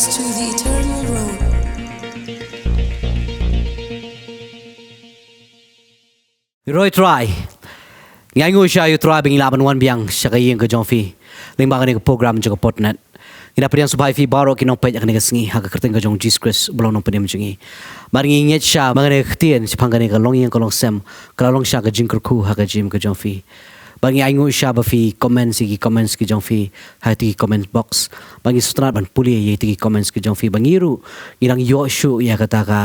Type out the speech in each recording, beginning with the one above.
us to the eternal road. Roy try. Ngay ngu siya yung try bing laban wan biyang siya kayong ka John Fee. Lingba ka ni program juga potnet. Ina pediang subhay fi baro kinong pet yakni kasngi haka kerting ka John Jesus Christ belong nong pedim jungi. Maring inget siya mga ni ktien si pangani ka long yang ka long sem kalalong siya ka jingker ku haka jim ka John Fee. Bangi ay ngu siya ba fi comments ki John Fee hati comment box. Bangi sutrat ban puli ye tigi comments ki John Fee bangiru ilang yo shu ya kata ka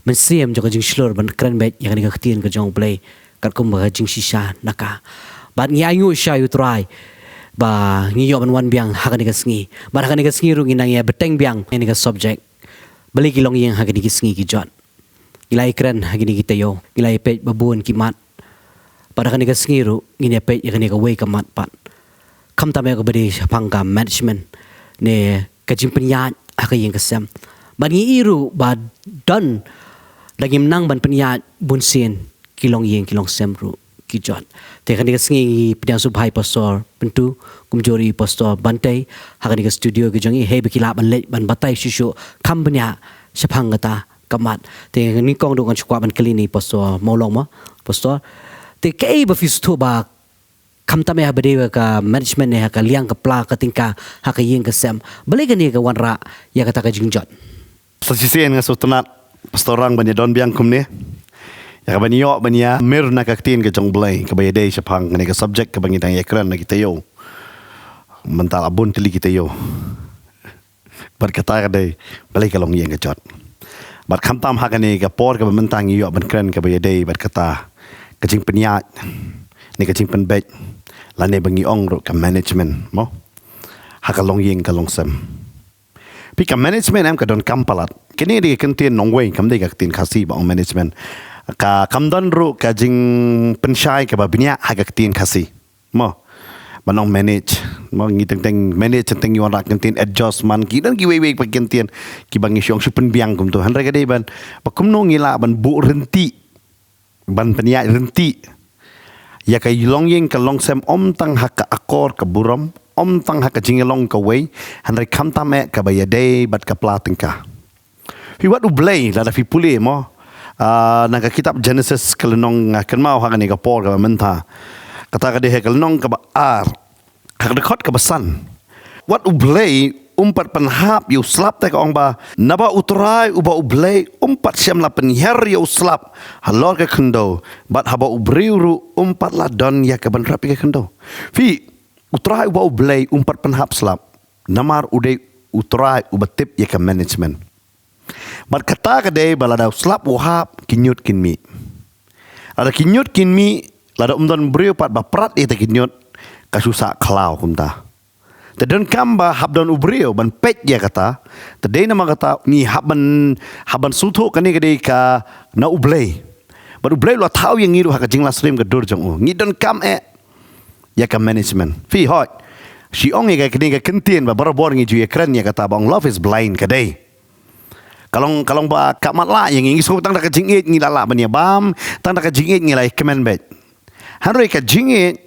mensiem juga jing slur ban keren bet yakni ka ktien ka John play. Kat kumbaga jing sisya naka bat ngi ayu sya yu try ba ngi yo ban wan biang hakan ni kasngi ba hakan ni kasngi ru nginang ya beteng biang ni ka subject bali ki long yang hakan ni kasngi ki jot ilai kren hakan ni kita yo ilai pet babun ki mat pada hakan ni kasngi ru ngini pet yakan ni ka way ka mat pat kam ta me ka badi pangka management ne ka jing penyat hakan yang kasem ba ngi iru ba don lagi menang ban penyat bunsin kilong yeng kilong semru kijot te kan diga singi pediang subhai pastor pentu kumjori pastor bantai hakan diga studio ke jongi he bekila ban let ban batai shishu kambnya sepang kata kamat te ni kong do kan chukwa ban kelini pastor maulong ma pastor te kei ba fistu ba kam ta me ha bade ka management ne ha ka liang ka pla ka tingka ha ka yeng ka sem bale ka ni ka wanra ya kata ka jingjot sasisian nga sutunat pastorang banya don biang kum ni ya kabanyo banya mir na kaktin ke jong blay kabaya day sapang ne ka subject ka bangitang ekran na kita yo mental abun tili kita yo berkata ka day balik ka long yeng ka jot bar kamtam ha ka ni ka por ka mentang yo ban kren kabaya day berkata kajing penyat ni kajing penbet lane bangi ong ro ka management mo ha ka long yeng ka long sem pi ka management am ka don kampalat kini di kentin nongwei kam dei ka tin khasi ba ong management ka kamdan ru ka jing pensyai ka babnya hagak tin kasi mo manong manage mo ngiteng teng manage teng yuan rak tin adjustment ki dan ki wei pa kentin ki bangi syong supen biang kum tu han rega dei ban pakum no ngila ban bu renti ban penya renti ya ka long yeng ka long sem om tang hak ka akor ka buram om tang hak ka jingelong ka wei han re kam ta me ka ba ya dei bat ka plating ka fi wat u blay la da fi puli mo nangka kitab Genesis kelenong kan mau hakan ni ka por ka menta kata ka de kelenong ka ar hak dekot ka besan wat ublay umpat penhap yu slap te ka ong ba naba utrai uba ublay umpat siam la penher yu slap halor ka kendo bat haba ubriuru umpat la don ya ka ban rapi ka kendo fi utrai uba ublay umpat penhap slap namar ude utrai uba tip ya ka management bat kata ka day balada slap wahap kinyut kinmi ada kinyut kinmi lada umdan brio pat baprat ita kinyut kasusa klau kumta tedon kamba habdan ubrio ban pet ya kata tedai nama kata ni haban suto kani kade ka na ublay bat ublay lo tau yang ngiru haka jingla stream ka dur jong ni don kam ya ka management fi hot si ong ya kini ka kentien ba barabor ngi ju ya kren ya kata bang love is blind kadai Kalong ba kamat la yang ingi so tang da ka jingit ngi la banya bam tang da ka jingit ngi lai kemen bet hanroi ka jingit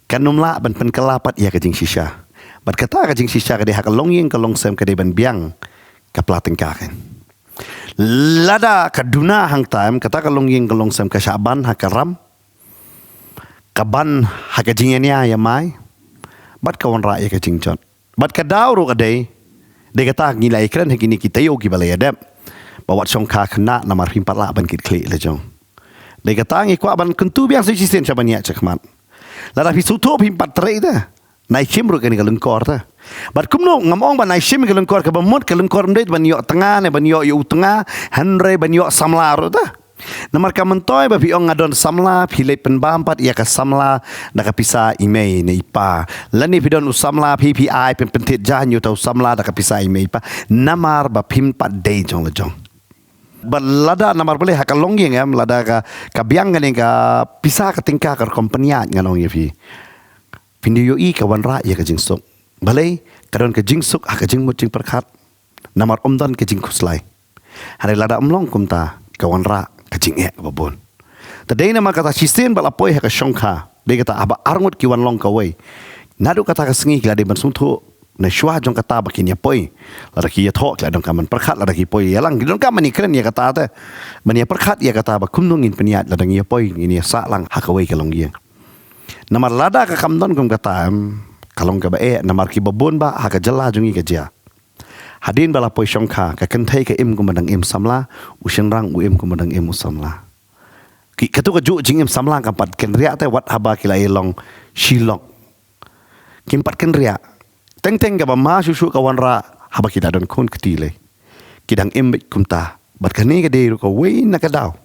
kanum la ban pen kelapat ya ka jing sisha bat kata ka jing sisha ka de ha ka long yeng ka long sem ka de ban biang ka plating ka kan lada ka duna hang time kata ka long yeng ka long sem ka syaban ha ka ram ka ban ha ka jingenia ya mai bat ka wan ra ya ka jingjot bat ka dauro ka de de kata ngilai kren hekini kita yo ki balaya dep bawat songka kena namar himpat la ban kit klik le jong de kata ngi kwa ban kentu biang si sen sabanya cekmat la da pisuto himpat tre da nai chim ru kani kalengkor ta bat kumno ngamong ban nai chim kalengkor ka bamot kalengkor ndait ban yo tengah ne ban yo tengah hanre ban yo samlar ta namar ka mentoy ba piong ngadon samla phile pen bampat ya ka samla da ka pisa email ne ipa lani pidon usamla PPI pen pentit jan yo tau samla da ka pisa email ipa namar ba pimpat day jong le jong ba lada namar boleh ha ka longyeng am lada ka biang ngani ka pisa ka tingka ka kompanya nganong ye fi pindu yo i ka wan ra ya ka jingsuk balai kadon ka jingsuk ha ka jingmut jing perkhat namar omdan ka jingkuslai hari lada umlong kumta ka wan ra kacing babon tadai nama kata sistem balapoi ha ka shongkha de kata aba arngut ki wan long ka wei nadu kata ka sengi kila de ban suntu na syua jong kata bakin ya poi la ki ya thok la dong ka man perkhat la ki poi ya lang dong ka man ni kren ya kata te man ya perkhat ya kata ba kum nong in peniat la dong ya poi ini ya sa lang hakawai ka long ye namar lada ka kam don kum kata kalong ka ba namar ki babon ba ha ka jala jong i ka ja hadin bala poi shong kha ka kan thai ka im kum dang im samla u shen rang u im kum dang im u samla ki katu ka ju jing im samla ka pat ken ria te wat haba ki la long shilok kimpat ken ria teng ka ba ma susu ka wanra haba kita don kon ketile kidang imbit kumta bat kani ka de ko we na ka daw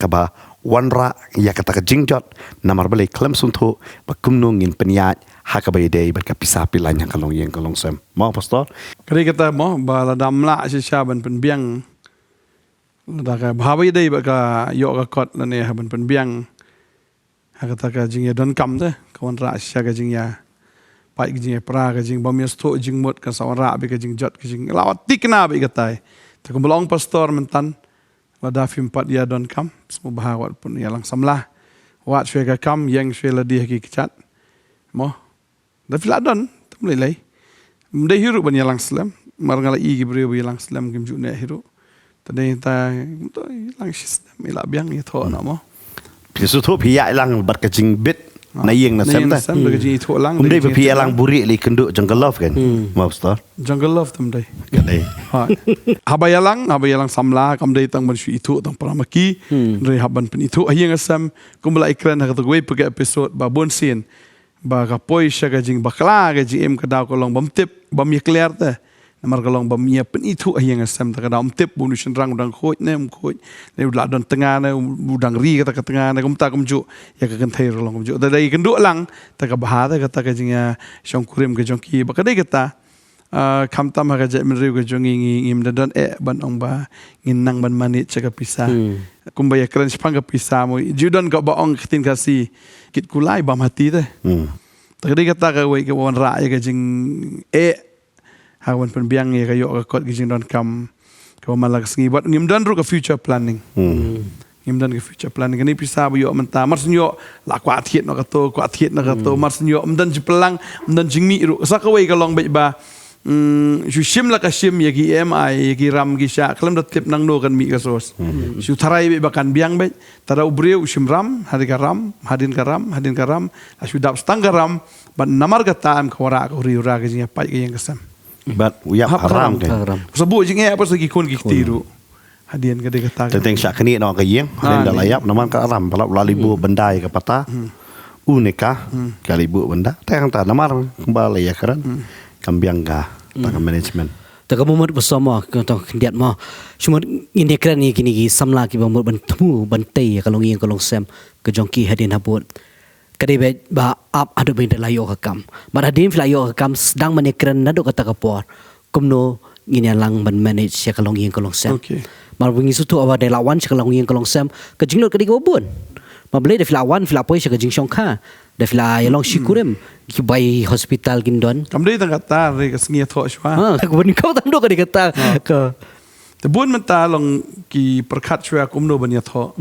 ka ba wanra ya kata ka jingjot namar bale klem sunto ba kumnong in penyat ha ka ba de bat ka pisa pilanya kalong yeng kalong sem mo pastor kari kata mo ba la damla si shaban penbiang da ka bhawi dei ba ka yo ka kot la ne haban penbiang ha kata ka jing ya don kam te kawan ra sha ka jing ya pai jing ya pra ka jing bam ya sto jing mot ka sawan ra be ka jing jot ka jing lawat tikna be ka tai ta ko belong pastor mentan la da fim pat ya don kam semua bahawat pun ya lang samlah wat shwe ka kam yang shwe la di ki chat mo da fila don tam lei mde hiru ban ya lang slam mar ngala i gi bre ya lang slam kim ju ne hiru tadi ta to lang system ila biang ya tho na mo pisu tho pia lang bat ka jing bit na yeng na sem ta sam ba ji tho lang umde be pia lang buri li kendu jungle love kan mo pastor jungle love tam dai kadai ha habayalang samla kam dai tang ban shu itu tang paramaki re haban pen itu ayeng asam kumbla ikran ha to we page episode ba bon sin ba ka poi sha ga jing bakla ga jing em ka daw ko long bam tip bam ye clear ta namar ka long bam ye pen itu ayeng asam ta ka daw tip bonu shin rang dang khoj nem khoj le la don tengah ne udang ri ka tengah ne kum ta kum ju ya ka kan thai long kum ju da dai kan du lang ta ka bah ta ka jing ya shong kurim ka jong ki ba ka dai ka ta kam tam ha ja min riu ga jongi ngim da don ban ong ba ngin nang ban manit cha ka pisa kum ba ya kran spang ka pisa mo judon ka ba ong tin ka si kit kulai bam hati te ta dai ka ta ka we ka wan ra ya ka jing ha wan pen biang ya ka yo ka kot jing don kam ka malag sngi bat ngim don ru ka future planning ngim don ka future planning ni pisa bu yo menta mar snyo la kwa thiet no ka to mar snyo mdan ji pelang mdan jing mi ru sa ka we ka long ba shu shim la ka shim ya gi mi gi ram gi sha klam dat tip nang no kan mi ka sos shu tharai be bakan biang be tada ubreu shim ram hadin ka ram shu dap stang ka ram ban namar ka tam ka wara ka ri ra ga jing pa ga yang kasam bat uya haram kan sebut jing apa segi kon gi tiru hadian ka de ka ta tentang syak kini no ka yeng len da layap naman ka aram pala lalibu bendai ka pata unika kalibu benda tang ta namar kembali ya karan kambiang ka ta management ta ka momot bersama ka to diat ma cuma ini kran ni kini gi samla ki bomot ban temu ban tei kalong yeng kalong sem ke jongki hadin habut kadai be ba up adu be layo ka kam ba hadin layo ka kam sedang menekran nado kata ka por kumno ngini lang ban manage ya kalong yeng kalong sem mar wingi sutu awa de lawan kalong yeng kalong sem ke jinglot kadai ka bobon ma bele de lawan poi ka jing shong kha de fila yalong shikurem ki bai hospital gindon kam dei tang kata re ka sngi tho shwa ka bun kau tang do ka kata ka te bun menta long ki perkhat shwa kumno ban ya tho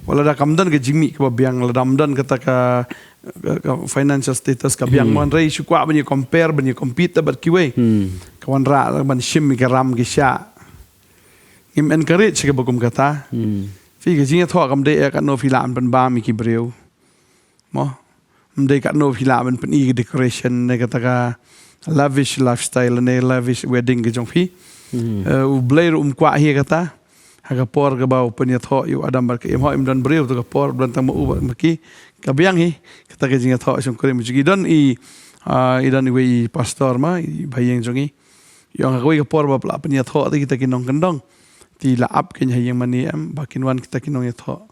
wala da kam dan ke jingmi ka biang la dam dan kata ka financial status ka biang mon rei shu kwa ban ya compare ban ya compete bat ki we kawan ra ban shim ka ram ki sha im encourage ka bagum kata fi ke jing tho kam dei ka no filan ban ba mi ki breu mo mdei kat no hila ben pen i decoration ne kata ka lavish lifestyle ne lavish wedding ke jong fi u blair kwa hi kata ha ka por ka ba pen ya tho yu adam bar ke em ho im dan breu to ka por dan tang u ba ki ka biang hi kata ke jing tho song kore mi ji don i dan we pastor ma bhayeng jongi yang ka we ka por ba pla pen ya tho ti kita kinong kendong ti la up ke nya yang mani am bakin wan kita kinong ya tho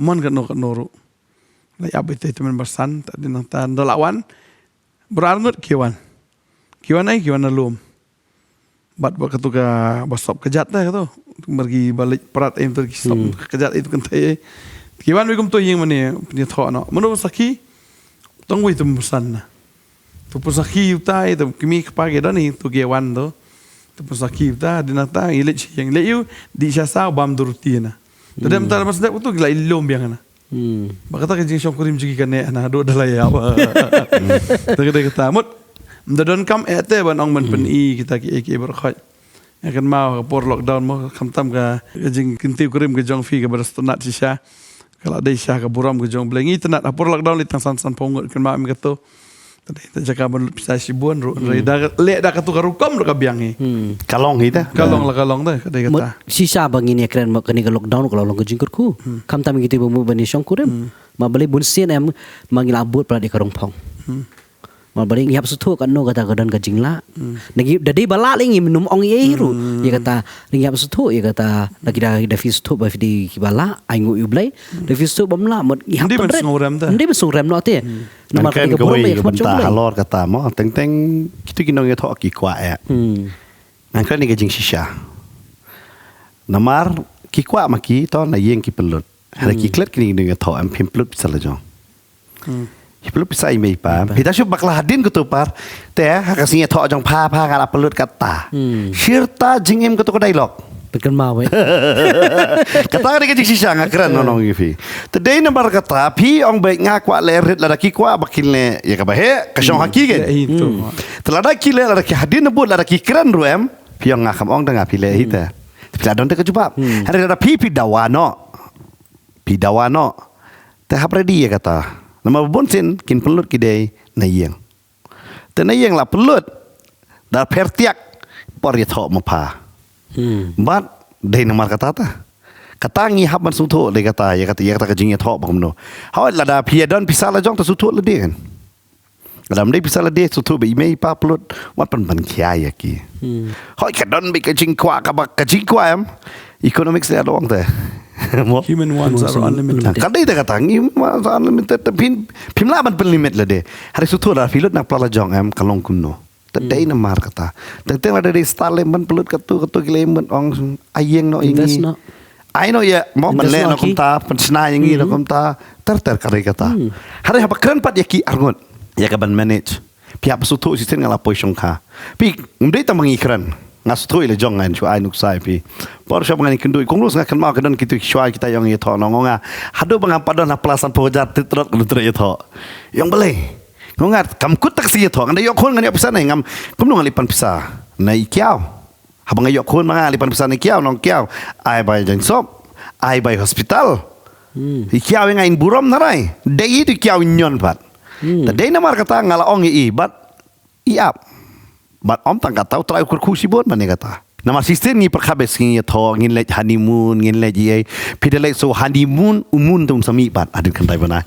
mon ka no ru lai ab itu teman bersan tadi nang dalawan berangut kiwan ai kiwan alum bat waktu ka basop kejat dah tu pergi balik perat em tu stop kejat itu kan tai kiwan wikum tu yang mana punya tho no menu saki tong wi tu bersan na tu pusaki utai tu kimi pagi dah ni tu kiwan tu pusaki utai di nata ilet yang leyu di syasa bam durutina tadi mentar masdak tu gila ilom biang na Bakata ka jing shong kurim jigi kane na do dalay apa. Tagay kata mut Mdadon kam ete ban ong man pen I kita ki berkhaj. Akan mau por lockdown mo kamtam ka jing kinti kurim ke jong fi ke berastonat sisha. Kalau ada isya ke buram ke jong belengi tenat por lockdown litang san pongot kan ma am kato. Tadi kita cakap ban bisa sibuan ro dah le dah katu karukom ro kabiang I. Kalong kita. Kalong dah kadai kata. Sisa bang ini keren mak kini ke lockdown kalau long jingkur ku. Kam tam gitu bamu bani syong kurim. Ma beli bunsin em mangilabut pada di karong pong. Ma beli ngihap sutu kan no kata kadan kajing la. Nagi dadi bala lingi minum ong ye ru. Ya kata ngihap sutu ya kata lagi dah fis sutu ba di kibala aingu ublai. Da fis sutu bamla mod ngihap Ndi ben sungurem ta. Ndi besung rem no te. Nama kan kau ini bentah halor kata mo teng kita kini orang itu aki kuat ya. Angkat ni kejing sisa. Namar ki kuat maki to na yeng ki pelut. Hari ki klet kini dengan to am pelut bisa lejong. Pelut bisa imei pam. Kita syuk baklah hadin kutu par. Teh hakasinya to jong pa kalau pelut kata. Syirta jingem kutu ko dialog. Pekan mau Kata kan kejing sisa ngakran nonong ifi. Today namar kata pi ong baik ngakwa lerit lada ki kwa bakin le ya kabahe kasyong haki kan. Itu. Telada ki le lada ki hadin nebut lada ki kran ruem pi ong ngakam ong dengar pi le hita. Tapi lada ndek kejubab. Hari lada pi dawano. Pi dawano. Teh hap ready ya kata. Nama bonsin kin pelut kidai nayeng. Te nayeng lah pelut. Dar pertiak por ya thok mapa. But day namar kata ta. Kata ngihap man sutu le kata ya kata kejing ya thok bangno. Haw lada piadon pisala jong ta sutu le de kan. Dalam dia pisala de sutu be imei pa pelut wat pan kiai ki. Haw kadon be kejing kwa ka kejing kwa am. Economics dia doang teh. Human wants are unlimited. Kadai dia kata ngi unlimited pimla ban pen limit le de. Hari sutu dah filut nak pala jong am kalong kuno. Tadai namar kata. Tentang ada di stalemen pelut katu kilemen ong ayeng no ini. Ai no ya mau menle no kumta pensna yang ini no kumta ter kari kata. Hari apa keren pat yaki arngot. Ya kaban manage. Pihak sutu sistem ngala poisong ka. Pi ngdai ta mangikran. Ngas tu ile jongan chu ai nuk sai pi. Por siapa ngani kendui kongrus ngakan mau kedan kitu syai kita yang itu nongonga. Hado bangapadon pelasan pojar titrot kudu itu. Yang boleh. Ngongat kam kutak si itu. Anda yok kon ngani pisah ngam kum nong lipan pisah. Na ikiau. Habang yok kon mga lipan pisah ni kiau nong kiau. Ai bay jang sop. Ai bay hospital. Ikiau ngain buram narai. Dei itu kiau nyon pat. Tadai namar kata ngala ong but iap. But om tak tahu try ukur kusi bon mana kata. Nama sistem ni perkabes ngin tho ngin lek honeymoon ngin lek ye pidalek so honeymoon umun tung sami pat adin kan tai bana.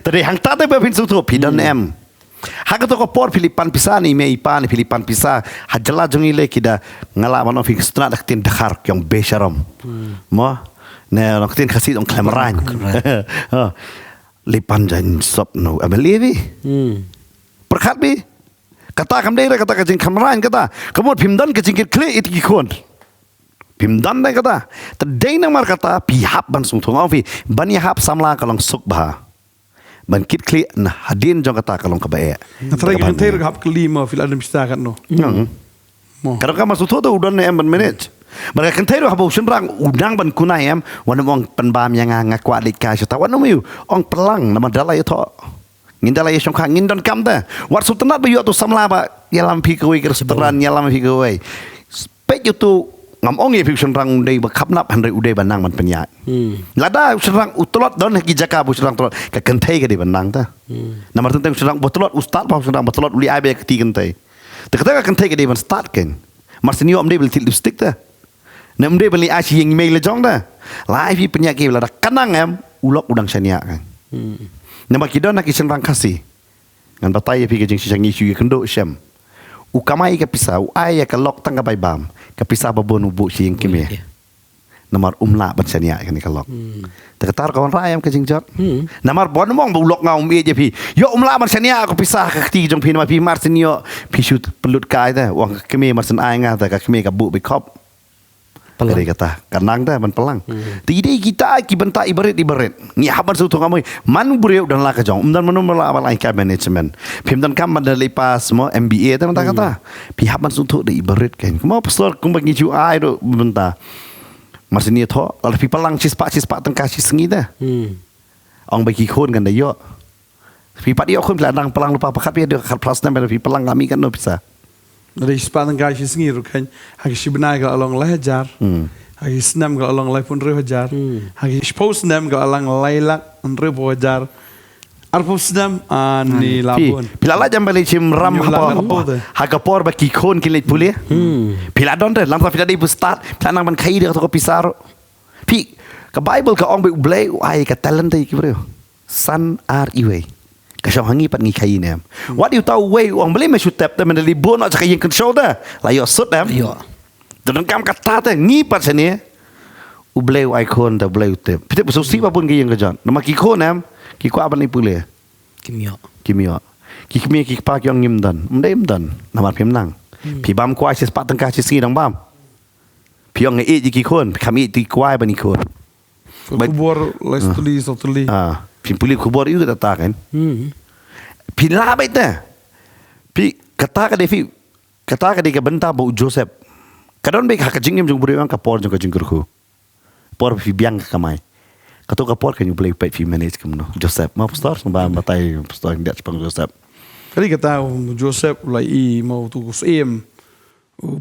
Tadi hang ta te bepin su tho pidan em. Hak to ko por Filipan pisa ni me ipan Filipan pisa hajala jongi le kida ngala mano fik strat dak tin dakhar kyong besharam. Mo ne rak tin khasit ong klamran. Lipan jan sop no amelevi. Perkat bi kata kam dei kata kajing kamran kata kamu pimdan kajing kle it gikon pimdan dai kata tadai namar kata pihap ban sung thong afi ban ya hap samla kalong suk bah ban kit kle na hadin jong kata kalong kabae Natrai kan ter hap kelima fil adam kan no. Karena kamu suatu tu udah nem ban manage mereka kan ter hap usun rang udang ban kunai em wan ong penbam yang ngakwa dikah ta wan mu ong pelang nama dalai to ngindala yesong kang ngindon kam ta wat sultanat bayu tu samla ba yalam pikoi kerseteran yalam pikoi spek tu ngam ong ye fiksion rang dei ba khapnap handai udai banang man penya lada serang utolot don ki jaka bu serang tolot ka kentai ka di banang ta namar tentang serang botolot ustad ba serang botolot uli ai ba ka ti kentai te kata ka kentai ka di ban start ken mar seni om dei bel til lipstick ta nam dei beli ashi yang mail jong ta lai fi penya ke lada kanang em ulok udang sania kan nama kita nak isin rang kasih, ngan batai pergi jeng sisang isu kendo syam, ukamai ke pisau, ayah ke lok tangga bay bam, ke pisau babon ubu siang kime, namar umla bersania kan ke lok, terketar kawan rayam ke jeng jot, namar bon mong bulok ngau je pi, yo umla bersania aku pisah ke ti jeng pi nama pi marsin yo pi shoot pelut kai dah, wang kime marsin ayah ngah dah kime ke bu bekop. Pelang kata, kanang dah man pelang. Tidak kita ki bentak ibarat. Ni habar suatu kami manu buriau dan laka jong. Dan manu mala awal aika management. Pim dan kam ada lepas semua MBA tu kata. Pi habar suatu dah ibarat kan. Mau pasal kum bagi ju ai tu bentar. Masih ni tho, kalau pi pelang cis pak tengkah cis sengi dah. Ong bagi kon kan dah yo. Pi pat yo kun pelang lupa pakat pi ada plus nam pi pelang kami kan no bisa. Dari sepatang gaji sengir kan hagi sibenai kalau along lehajar. Hagi senam kalau along leh pun rehajar. Hagi spose senam kalau along lailak rehajar. Arpus senam ani labun. Pila jam balik cim ram apa. Hagapor baki kon kilit pulih. Pila don lam pila di start. Pila nang ban kai dia atau pisar. Pi ke Bible ke ong blay ai ke talent ki bro. San ar iwe. Kasih hangi pat ngi kai nem. What you tahu way ong blay me shoot tap temen dari bon nak cakap yang control dah. La yo sut dem. Yo. Dan kam kata te ngi pat sini. U blay ai kon da blay tap. Pita busu si pun ki yang kejan. Nama ki kon nem. Ki ko aban ni pulih. Kimyo. Ki pak yang ngim dan. Mdem dan. Namar pim nang. Pi bam kuai sis pat tengkah sis dang bam. Pi yang ngi ji ki kon. Kami ti kuai ban ni kon. Kubur les tuli. Pi pulih kubur itu kata kan. Pi la baik dah. Pi kata ka de ka benta bau Joseph. Kadon baik hak jingim jung buri ang kapor jung ka jingkurku. Por pi biang ka mai. Kato kapor kan you play pay fi manage kam no. Joseph ma pastor samba batai pastor ndak pang Joseph. Kali kata Joseph lai mau tu kusem.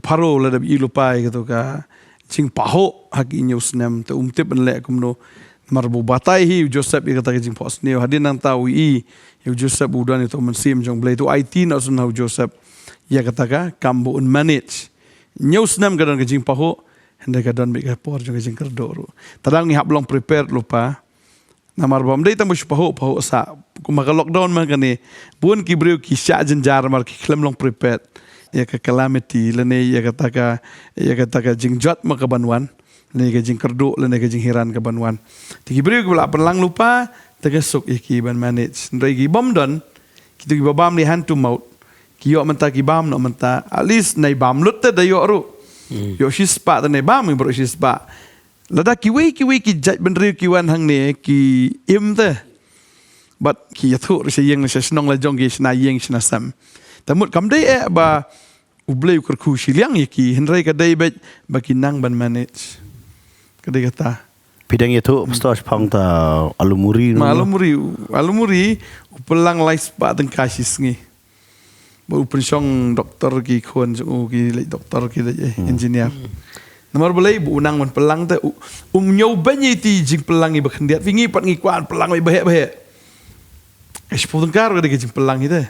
Paro la da i lupai gitu ka. Cing paho hagi news nem te umtip ban le kam no. Marbu batai hi Joseph i kata jing pos neo hadin nang tahu i yu Joseph udan itu mensim jong blay tu IT na sun hau Joseph ya kata ka kambu un manage news nem kadang jing paho hendak kadang bi ka por jong jing kerdo tadang ni hab long prepare lupa namar bom dei tamu paho sa ku maka lockdown man kani bun ki breu ki sha jenjar mar ki klem long prepare ya ka calamity lene ya kata ka jing jot maka banwan le ka jing kerdo le ka jing hiran ka banwan tigi beri ko la pelang lupa tegasuk iki ban manage ndai gi bom don kitu gi babam ni hand to mouth ki yo menta ki bam no menta at least nai bam lut te da yo ru yo shispa te nai bam bro shispa lada ki we ki jaj ban ri ki wan hang ne ki im te but ki yathu ri se yeng se snong la jong gi sna yeng sna sam tamut kam dei e ba ublei kur khu shiliang iki henrai ka dei bet ba ki nang ban manage kedai kata Pidang itu pastor pang ta alumuri no. Alumuri pelang lais pa teng kasis ngi. Ba pensong doktor ki kon ki doktor ki engineer. Nomor boleh bu unang man pelang te nyau banyi ti jing pelang i bakhendiat wingi pat ngi kwan pelang i bahe. Es puteng kar ka jing pelang ite.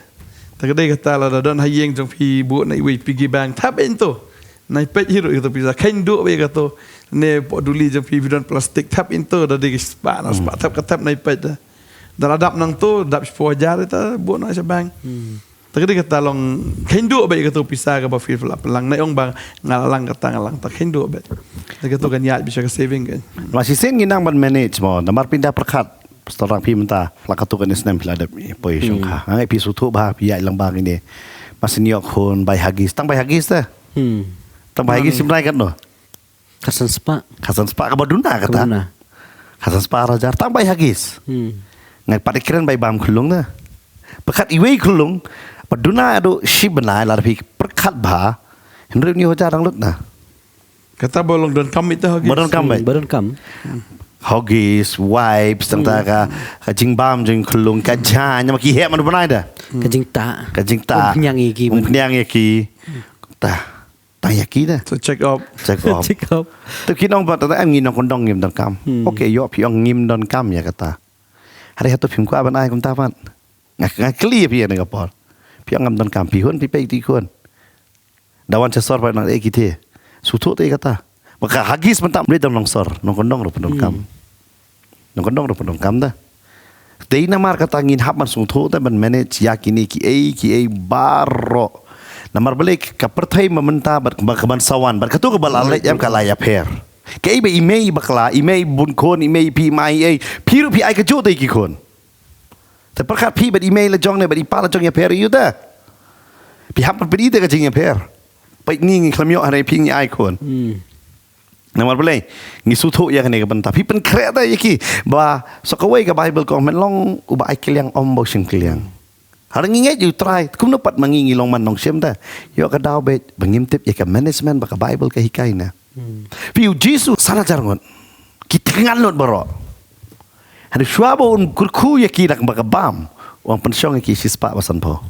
Ta kedai kata la don hayeng jong pi bu nai wi pigi bang tap ento. Nai pet hiru itu bisa kain do be kato ne poduli je pi bidon plastik tap into da de spa na spa tap katap nai pet da adap nang to dap spo jar eta bu na sa bang tadi kata long kain do be kato pisa ka ba fil pelang nai ong bang ngalang kata ngalang ta kain do be tadi kato kan ya bisa ka saving kan masih sen nginang ban manage mo namar pindah perkat pastor pi menta la kato kan isnem pila da position ka ngai pi sutu ba pi ya lang bang ini masih niok hon bai hagis tang bai hagis ta tang bai hagis simrai kan no Kasan spa ka baduna kata. Kasan spa rajar tang bai hagis. Ngai padikiran bai bam khulung na. Pekat iwe khulung baduna ado shi benai la pi perkat ba. Henry ni hoja rang lut na. Kata bolong don kam itu hagis. Baron kam. Hagis, wipes tanta ka jing bam jing khulung ka jan maki he man benai da. Kajing ta. Umpenyang iki. Ta. Tayaki dah. So check up. Tu kinong ba ta am nginong kondong ngim don kam. Okay yo pi ong ngim don kam ya kata. Hari hatu phim ko aban ai kum ta fan. Ngak clear pi ne kapor. Pi ong ngam don kam pi hon pi pe ti kon. Dawan se sor ba nang e kite. Sutu te kata. Maka hagis mentam bre dom long sor nong kondong ro pendon kam. Nong kondong ro pendon kam da. Dei na mar kata ngin hap man sutu ta ban manage yakini ki ai baro. Namar balik ka perthai mementa berkeban sawan berkatu ke balalai jam kala ya per ke be email bakla email bun kon email pi mai ai piru pi ai ka jo te ki kon te perkat pi bet email la jong ne bet ipala jong ya per yu da pi hap per ide ka jing ya per pai ngi klamyo hare pi ngi ai kon namar balik ngi sutu ya kene ka benta pi pen kreta yaki ba sokawai ka bible ko men long uba ai kiliang ombo sing kiliang Hari nginget you try, kum dapat mangingi long man nong siam dah. Yo ka daw bet bangimtip ya ka management baka Bible ka hikay na. Piu Jesus sana jarngon. Kita ngalot baro. Hari suabo un kurku ya kidak baka bam. wang pensyong ki sispa basan po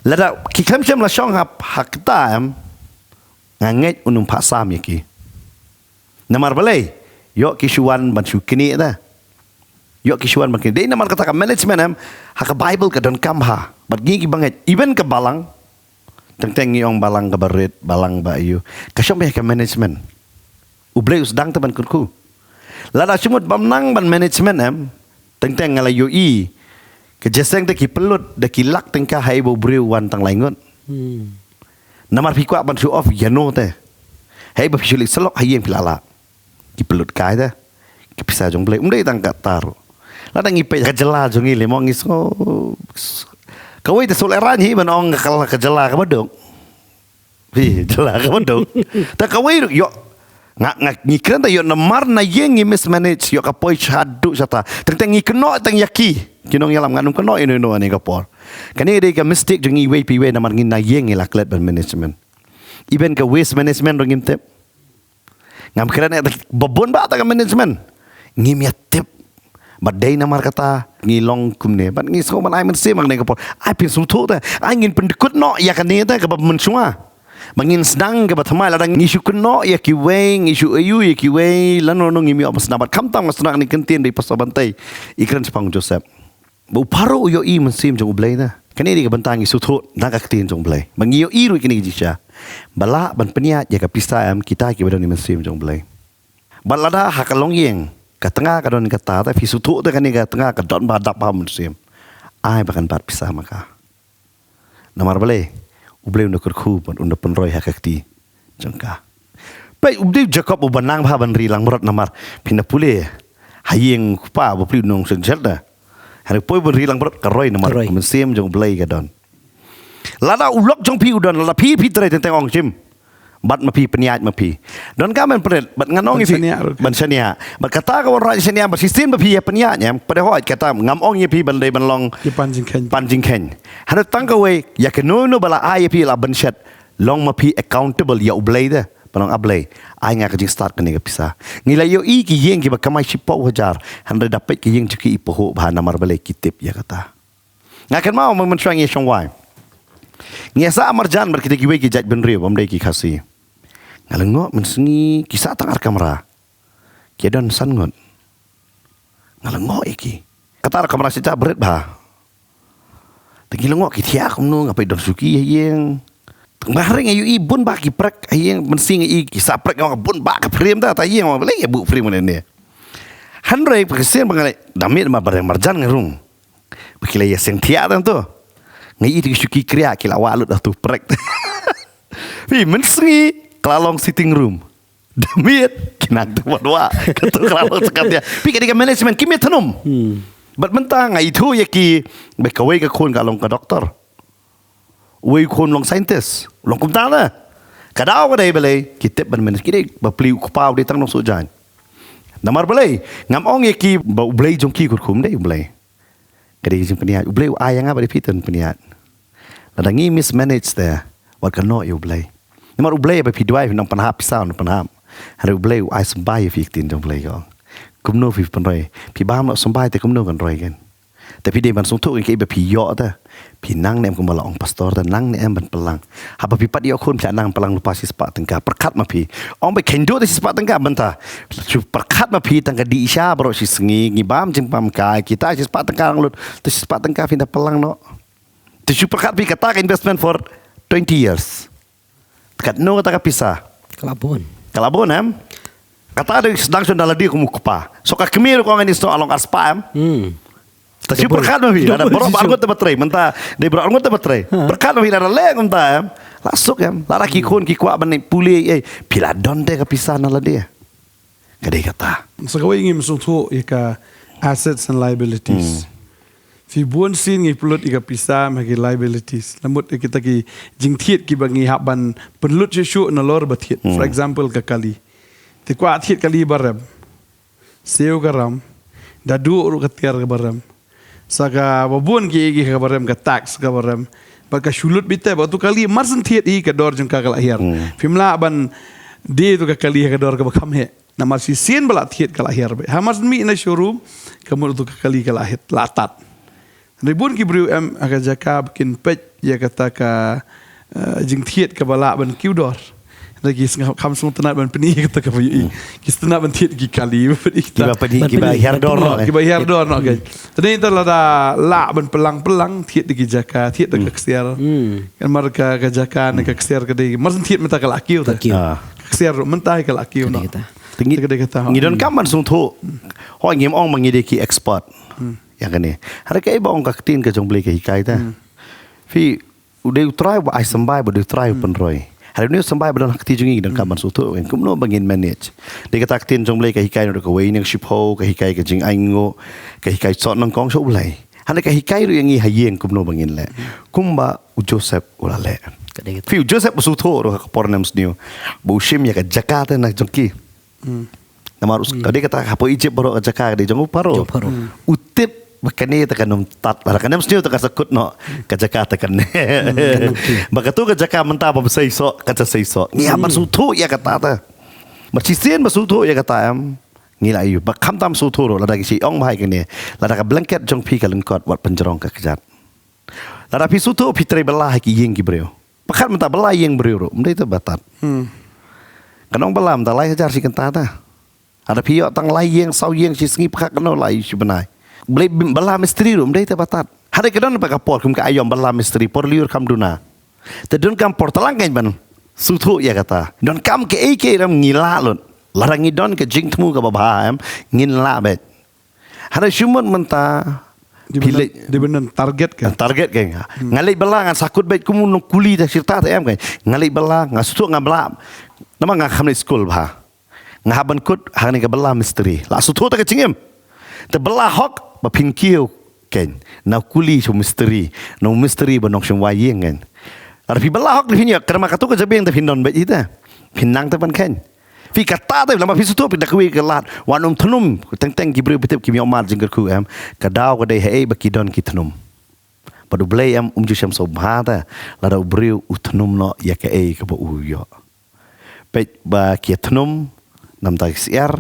lada ki kam syam la syong hak ta am nganget unum pak sam ki namar balai yo ki shuan ban shu kini da yo ki shuan ban kini dei namar kata ka management am hak bible ka don kam ha bat gi banget even ke balang teng yung balang ka barit balang ba yu ka syong ka management ublei usdang taban kunku lada sumut bamnang ban management am teng ngala yo i ke jeseng de ki pelut de ki lak teng ka hai bo breu wan tang laingot namar pi kwa ban show off yano te hai ba pisulik selok hayeng pilala ki pelut kai te ki pisa jong blei umdei tang ka tar lada ngipe ka jela jong i le mo ngis kawai te sol eran hi ban ong kala ka jela ka badok pi jela ka badok ta kawai yo ngak ngikren ta yo namar na yeng ngi mismanage yo ka poi chadu sata teng ngi keno teng yaki kinong yalam nganum keno ino ani ka por kani de ka mistake jong i we pi we namar ngi na yeng ngi laklet ban management even ka waste management rong tep ngam kren ta babon ba ta ka management ngi mi tep badai namar kata ngilong kumne bat ngi so man ai men se mang ne ka por ai pin su thu ta ai ngin pendekut no ya kan ne ta ka ba men sunga mangin sedang ke batamai ladang ngisu keno ya ki wei ngisu ayu ya ki wei lano no ngimi apa senabat kamtang masnak ni kentin di pasal bantai ikran sepang Joseph bu paro yo i mensim jong blai na kani di ke bantang ngisu thu nak aktin jong blai mangi yo i ru kini jisha bala ban peniat ya ka pista am kita ki badon ni mensim jong blai balada hakalong yeng ka tengah ka don kata ta fisu thu ta kani ka tengah ka don badap pa mensim ai bakan bat pisa maka namar balai ublei unda kerku pun unda penroy hakakti jengka pai ublei Jacob ubanang ba ban rilang merat namar pindah pule hayeng pa bo pli nong senjelda hari poi ban rilang merat karoy namar mensem jong blei gadon lada ulok jong pi udon lada pi tre teng ong jim bat ma pi peniat ma pi don ka men pret bat nganong ban sania bat kata ka ora sania ba sistem ba pi peniat nya pada hoi kata ngam ong ye pi ban dei ban long ki panjing ken hanu tangka we ya ke no bala ai pi la ban shat long ma pi accountable ya ublei da panong ablei ai nga ka jing start kani ka pisa ngila yo i ki yeng ki ba kamai sipo hajar han dapat ki yeng ki ipoho ba namar balai kitip ya kata ngakan mau mensuang ye shong wai ngesa amarjan ber kita ki we ki jaj ben riu bamdei ki khasi ngalengok mensengi kisah tangar kamera kedon sangot ngalengok iki kata kamera sejak berat bah tengi lengok ki tiak nu ngapai don suki yeng tengbareng ayu ibun ba ki prek yeng mensing i kisah prek ngak bun ba ka frame ta yeng ma lagi bu frame ne handre pekesen bangale damit ma bareng marjan ngerung bekila ya seng tiak tu ngai itu suki kriya kila walut dah tu prek pi mensengi kelalong sitting room damit kinak tu wadwa ketu kelalong sekatnya pi ketika management kimi tanum bat mentang itu ya ki bekawai ke kon kalong ke doktor wei kon long scientist long kumtana kadau ka dai belai kitep ban management kiri ba pli kupau di tang no sujan namar belai ngam ong ya ki ba ublei jong ki kurkum dai ublei kadi jing peniat ublei ayang apa di pitan peniat ladangi mismanage there wat kano you ublei namar ublei ba pidwai nang panhap pisau nang panhap hari ublei ai sembai fiktin jong ublei ko kumno fi panroi pi bam no sembai te kumno kan roi kan tapi dia ban sung tu ke ba pi yo ta pi nang nem kumala ong pastor ta nang nem ban pelang haba pi pat yo khun pla nang pelang lupa si sepak tengka perkat ma pi ong ba kendo te sepak tengka banta su perkat ma pi tengka di isya bro si sengi ngibam jimpam kai kita si sepak tengka lut te sepak tengka finda pelang no te su perkat pi kata investment for 20 years kat no kata pisah kalabon am kata ada sedang sundala dia kumu kupa so ka kemir ko ngani sto along aspam tapi perkat mah ada berapa anggota baterai menta de berapa anggota baterai perkat mah ada lek menta lasuk am laraki kun ki kwa ban puli pila don de ka pisah nala dia kadai kata sagawai ngim sung thu ika assets and liabilities fi buon sin ngi pulut ika pisah magi liabilities lamut kita ki jingthiet ki bangi haban penlut shu na lor bathiet for example ka kali ti kwa thiet kali baram seu garam dadu ru katiar ka baram saka babun ki ka baram ka tax ka baram baka shulut bitai batu kali marsen thiet i ka dor jeng ka lahir fimla ban de tu ka kali ka dor ka bakam he na marsi sin bala thiet ka lahir be ha marsen mi na showroom kamur tu ka kali ka lahir latat Ribun ki beriu aga jaka bikin pej ya kata ka jing thiet ka bala ban kiudor. Lagi kam semua tenat ban peni kata ka bayu. Ki tenat ban thiet ki kali Kiba pedi kiba herdor no. Ki bayar dor no kan. Tadi itu la la ban pelang thiet ki jaka thiet ka ksiar. Kan marka ka jaka ka ksiar ka de mar thiet mata ka lakiu ta. Ksiar mentai ka lakiu no. Tinggi ngidon kaman sung thu. Ho ngim ong mangide ki export. Yang kan ni. Hari kai ba ong ka tin ka jong beli ka hikai ta. Fi udah try ba ai sambai ba try pen roy. Hari ni sambai ba nak ti jungi dan kaman sung thu kan kumno bangin manage. Dia kata tin jong beli ka hikai no ka wei ning ship ho ka hikai ka jing aingo ka hikai sot nang kong so ulai. Hari ka hikai ru yang i hayeng kumno bangin le. Kumba u Joseph ulale. Fi Joseph su thu ro ka pornams niu. Bu shim ya ka Jakarta nak jongki. Namar tadi kata hapo Egypt baru ka Jakarta di jong paro. Utip bakani tekanum tat kanam sniu tak sakut no ka Jakarta kan. Bagatu ka Jakarta menta ba seiso kata seiso. Ni amar su thu ya kata ta. Marcisen ba su thu ya kata am. Ngila ayu ba kham tam su thu ro lada ki si ong mai kan ni. Lada ka blanket jong pi ka lengkot wat penjerong ka kejat. Lada pi su thu pi tre belah ki yeng ki breu. Pakat menta belah yeng breu ro. Mendai tu batat. Kanong belam ta lai hajar si kenta ta. Ada pihak tang lai yeng sau yeng si sengi pakat kano lai si benai. Boleh belah misteri rum dai ta batat. Hari kedon pa kapor kum ka ayom belah misteri por liur kam duna. Tedun kam por talang kan ban. Suthu ya kata. Don kam ke ek ram ngila lun. Larang idon ke jing temu ka babam ngin la bet. Hari shumon menta di benan target kan. Target kan. Ngalai belah ngan sakut bet kumu nong kuli ta sirta ta em kan. Ngalai belah ngasuthu ngabla. Nama ngah khamne school bah. Ngahaban kut hang ni ka belah misteri. La suthu ta ka cingem. Te belah hok ba pinkiu ken. Na kuli so misteri. No misteri ba nong shom wayeng kan. Ara pi belah hok ni hinya kerma katu ka jabeng ta pindon bet ita. Pinang ta ban ken. Fi kata ta lama fi suthu pi dakwi ka lat. Wanum thnum teng ki breu bitep ki mi omar jingker ku em. Ka daw ka dei hei ba ki don ki thnum. Padu blei am ju sham so bha ta. La daw breu uthnum no ya ka ei ka ba uyo. Pet ba ki thnum nam ta siar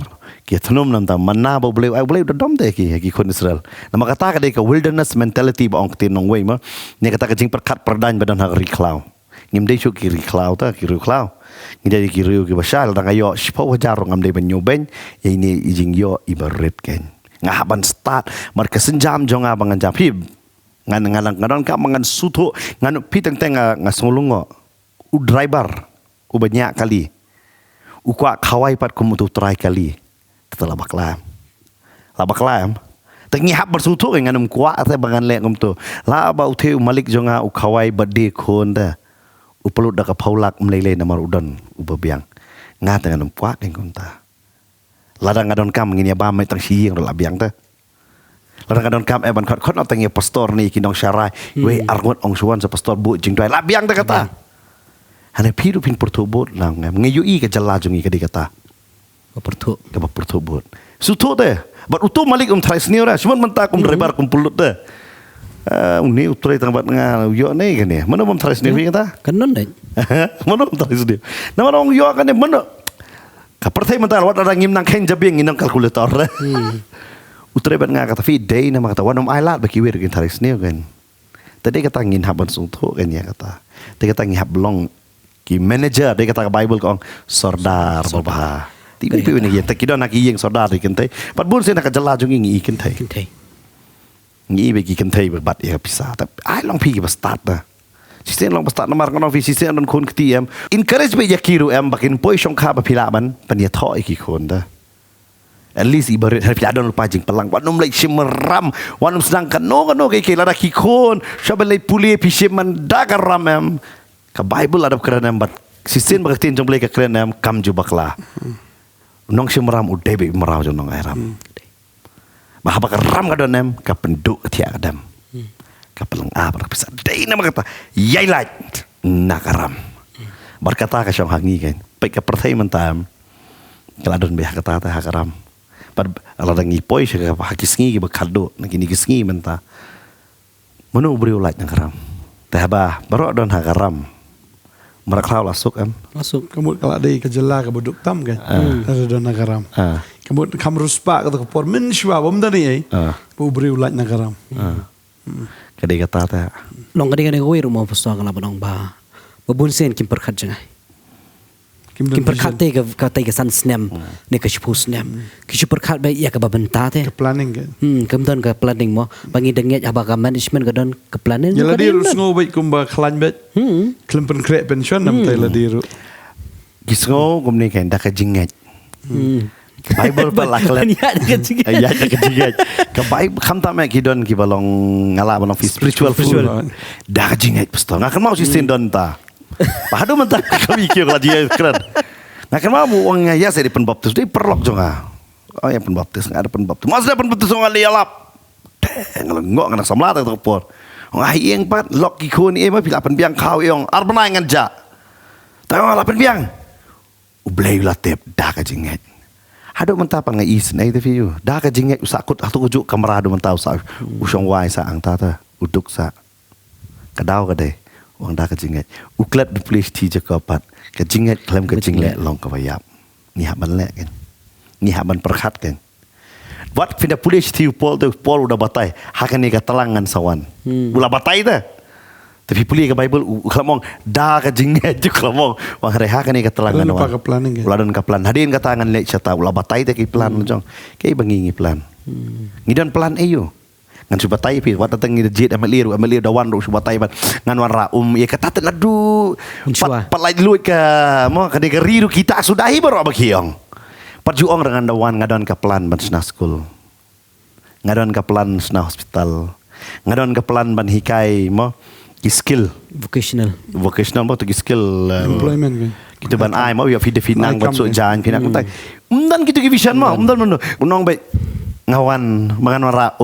ki thnum nam ta manna ba boleh dom de ki kon Israel nama kata ka de ka wilderness mentality ba ong tin nong wei ma ne kata ka jing perkat perdan badan ha riklau ngim de chu ki riklau ta ki riklau ngi de ki riu ki basal ta ayo sipo wajar ngam de banyoben ye ni jing yo ibaret ken ngahaban start mar ka senjam jong abang jam hi ngan ka mangan suthu ngan piteng teng ngasngulungo u driver u banyak kali ukwa kawai pat kum tu try kali telah baklam la baklam tengi hab bersuthu nganum kwa ate bangan le kum tu la ba uthe malik jonga u kawai bade khon da u pelut da ka paulak mlele namar udon u bebiang nga tenganum kwa ken kum ta ladang ngadon kam ngin ya ba mai tang sieng la biang ta ladang ngadon kam ban khot no tengi pastor ni kinong syarai we arngot ong suan sa pastor bu jing dai la biang ta kata hanya piru pin pertubut lang ngeyui ke jala jungi ke dikata pertubut sutu deh bat utu malik trais ni ora cuma mentak rebar kumpulut deh uni utrai tangbat ngal yo ne kan ya mana trais ni kata kanon deh mana trais ni nama orang yo kan ya mana ka pertai mental wat ada ngim nang ken jabing nang kalkulator utrai bat ngal kata fi day nama kata wanom ailat baki wir kin trais ni kan tadi kata ngin haban sutu kan ya kata tadi kata ngihab long ki manager dia kata Bible kong sordar babah tiba ni ye takidon nak yeng sordar ikentai pat bun se nak jala jung ngi ikentai ngi be ki kentai bat ya pisah tapi ai long pi ki start da sisen long start namar kono fi sisen don kon kti em encourage be yakiru em bakin poi shong kha ba phila ban pan ya tho iki kon da at least ibarat hari adon lupa jing pelang wanum lai shimeram wanum sedang kano ke lada ki kon shabelai puli pi shiman dagaram em ka Bible ada kerenam bat sisen baktin jong blai ka kerenam kam ju bakla nong shimram udebe merau jong nong airam bah ba ram ka donem ka penduk tia adam ka pelang apa bisa dei nama kata yailat nakaram berkata ka shong hangi kan pe ka perthai mentam kala don be kata ta hakaram par ala ngi poi se ka hakisngi ba kaldo ngi gisngi menta manu brio lat nakaram teh ba baru don hakaram meraklau masuk kamu kalau ada kejela ke buduk tam kan ada don nagaram kamu ruspa kata kepor men shwa bom dani ai bu beri ulat nagaram Kadai kata ta. Long kadang kadang gue rumah pastor kalau benong bah babunsen kim perkat jangai. Kim perkat te ke te ke san snem ne ke shu snem. Ki shu perkat ba ya ke babenta te. Ke planning kan. Kemudian ke planning mo bangi denget abang management ke don ke planning. Ya ladiru sengo baik kumba klan bet. Kelempen krek pension nam tai ladiru. Gisngo gumni kan dak jingat. Bible balaklan. Ya dak jingat. Ya dak jingat. Ke Bible kam ta me ki don ki balong ngala balong spiritual food. Dak jingat pastor. Ngakan mau si sindon ta. Pahadu mentah kami kira dia keren. Ngakan mau uang ya saya di penbaptis di perlok jonga. Oh ya penbaptis enggak ada penbaptis. Mas ada penbaptis jonga lialap. Ngelengok ngana samlat tu por. Ngah ieng pat lok ki kun e ma pila pen biang kau yong arbana nganja. Tahu lapan biang. Ublay latep dak jingat. Hadu mentah pa nga is na ito fiyo. Dak jingat usakut atu ujuk kamarado mentah usak usong wai sa ang tata uduk sa. Kadaw kadai. Wang dah kejingat. Uklat di polis ti je kapat. Kejingat kelam kejingat long kawayap. Ni hak man lek kan. Ni hak man perkat kan. Wat pindah polis ti Paul udah batai. Hakan ni katalangan sawan. Ulah batai dah. Tapi polis ke Bible kelamong dah kejingat je kelamong. Wang hari hakan ni katalangan Ulah wan. ke planning kan. Ulah dan ke plan. Hadirin katangan lek cata ulah batai tak ki plan jong. Kai bangi plan. Ngidan plan ayo. Ngan subatai pi wat datang ni jit amalir dawan ru subatai ban ngan wan ra ya kata ladu pat lai luit ke mo kade riru kita sudahi baru abakiong pat juong dengan dawan ngadon ke plan ban sna school ngadon ke plan sna hospital ngadon ke plan ban hikai mo skill vocational mo tu skill Employment kan. kita ban ai mo ya fide finang ban so jan pinang tai umdan kita ki vision mo umdan unong bai ngawan mangan wara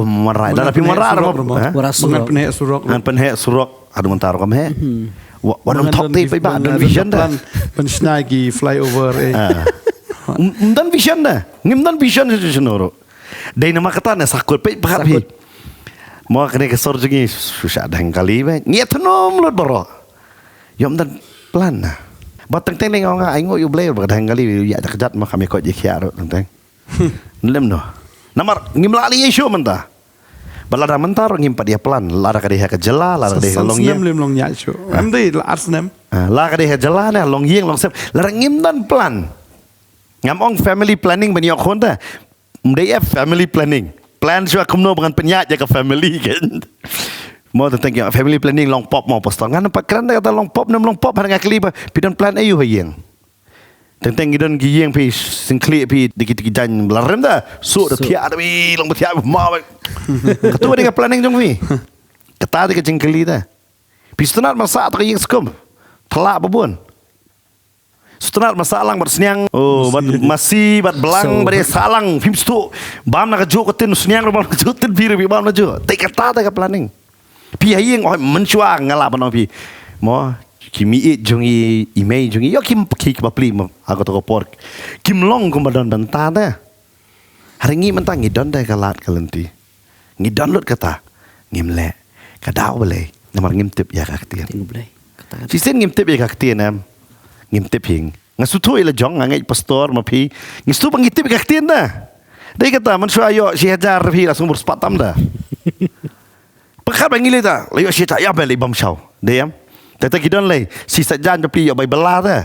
tapi wara Mangan penhek surok. ngan penhek surok adu mentar kam he wanum top te pai ba dan vision dah pensnai ki flyover dan vision dah ngim dan vision senoro dai nama kata na sakul pai pakat bi mo kene ke sor jengi susah dah kali ba ngiat nom lot baro yom dan plan na batang teng ngau nga aingo yu blay ba dah kali ya kejat ma kami ko je khiaro teng lem no Namar ngimlali Yesu mentah. Balada mentar ngimpa dia pelan. Lara kadeh ke jela, lara kadeh long yeng. Lim long nyacho. Amdai arsnem. Lara kadeh jela na long yeng long sep. Lara ngim dan plan. Ngamong family planning bani ok honda. Mdai family planning. Plan sua kumno dengan penyat jaga family kan. Mau tentang yang family planning long pop mau postal. Ngan nampak keren kata long pop harga kelipa. Pidan plan ayu hayeng. Tentang gidan giyeng pi singkli pi dikit-dikit jan belarem dah. Su dah tiap dah pi long tiap mau. Ketua dia planning jong pi. Kata dia jengkeli dah. Pi setenar masa tak yang sekum. Telak babun. Setenar masalang berseniang. Oh, masih belang beri salang. Film tu bam nak juk ketin seniang bam nak juk ketin biru bam nak juk. Tak kata dia planning. Pi hayeng oh mencuang ngalap no pi. Mo kimi jongi email jongi yo kim ki ba pli aku to pork kim long ko badan banta da hari ngi mentang ngi don da kalat kalenti ngi don lut kata ngim le kadau bele namar ngim tip ya kaktian si sen ngim tip ya kaktian am ngim tip hing ngasu tu ila jong ngai pastor ma pi ngi stu bang tip kaktian da dai kata man sua yo si hajar pi langsung berspatam da pekat bangi le da yo si ta ya bele bam shau deyamแต่กินเลยสิสัจจานจะปลีเอาใบบลาเด้อ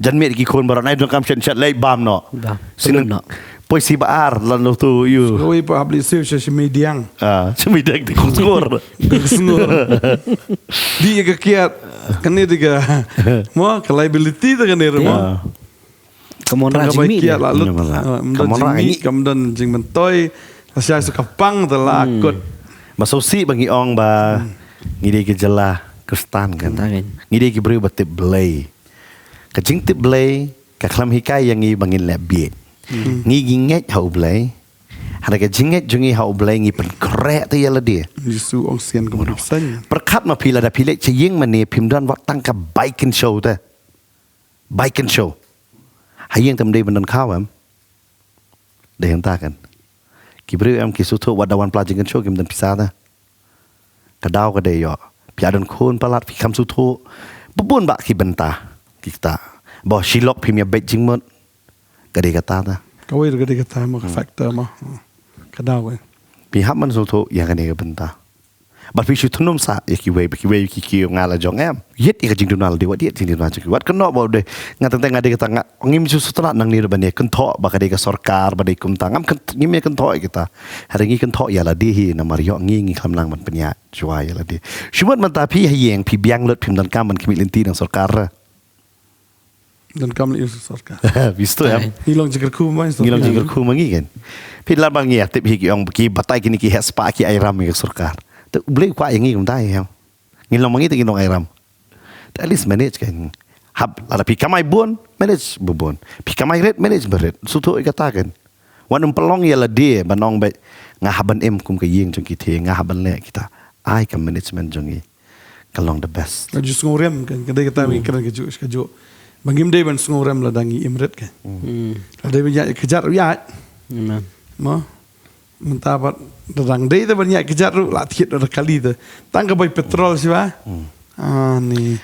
จันเมตกี่คนบารนายดวงคำเช่นชัดเลยบามเนาะสินปอยsi baar lalu tu you Oi public service si mediang. Semidang di kusur. Dia ke kiat kan dia ke mo ke liability tu kan dia mo. Kemonra jimi. Kiat lalu. Kemonra ini kemudian jing mentoy asyik suka pang telakut. Masosi bagi ong ba ngide ke jelah Kristan kan. Ngide ki beri batip belai. Kajing tip belai ka klam hikai yang ngi bangin lebie. Ngi ginget hau belai. Hada ka jinget jungi hau belai ngi pen krek tu yala dia. Jisu ong sian kemudian. Perkat ma pila da pilek ceying mane pimdan wat tang ka biking show ta. Biking show. Hayeng tam dei benan kawam. Dei hanta kan. Ki beri am ki sutu wadawan pelajing kan show kim dan pisah ta. Kadau ka dei yo. Piadan kun palat pi kam sutu bubun bak ki bentah kita bo silok pi mia bet jingmot gade kata ta kawai gade kata mo ka factor mo kadau pi hab man sutu ya gade ka bentah บัดพิชุทนุ่มสะยki we ki kiu ngala jong em yet ka jing dunal de wat yet jing dunal wat kenok ba de ngat teng ngade ka tanga ngim su sutrat nang ni ban kan tho ba ka de ka sarkar ba de kum tangam kan ngim kan tho kita hari ngi kan tho ya la di hi na mar yo ngi kham lang man penya chwa ya la di shumat man ta phi hayeng phi biang lut phim dan kam man khimi lenti nang sarkar dan kam li sarkar visto em hilong jikar ku mai ngilang jingir khu mangi kan phi la bang ya tip hi ki ong ki batai kini ki hespa ki airam ki sarkar tu boleh kuat yang ni kum tai hem ngilong mangi tu ngilong airam at least manage kan hab ada pi kamai bun manage bubun pi kamai red manage beret sutu katakan wan pelong ya la dia banong ba ngahaban em kum ka yeng jong ki ngahaban le kita ai ka management jong ni kalong the best just ngorem kan kadai kata mi kran ke jo bangim dei ban ngorem la dangi imret kan ada banyak kejar ya Amen. mo mentapat dadang dei tu banyak kejar la tiet ada kali tu tangga boy petrol sih ba ni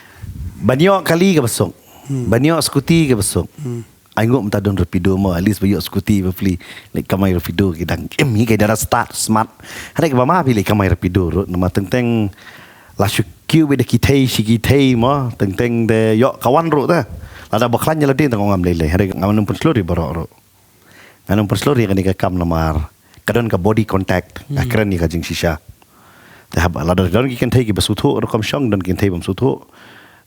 banyak kali ke besok banyak skuti ke besok Aingo mta don rapido mo at least bayok skuti befli like kamay rapido kidang ni kay dara start smart hare ka ma pili kamay rapido ro nama teng la shukyu be de kitay mo teng de yo kawan ro ta la da baklan la din tang ngam lele hare ngam pun slori baro ro ngam pun slori kan ka kam namar kadon ka body contact akran ni ka jing shisha te hab la da don ki kan thai ki basutho ro kam shong don kin thai bam sutho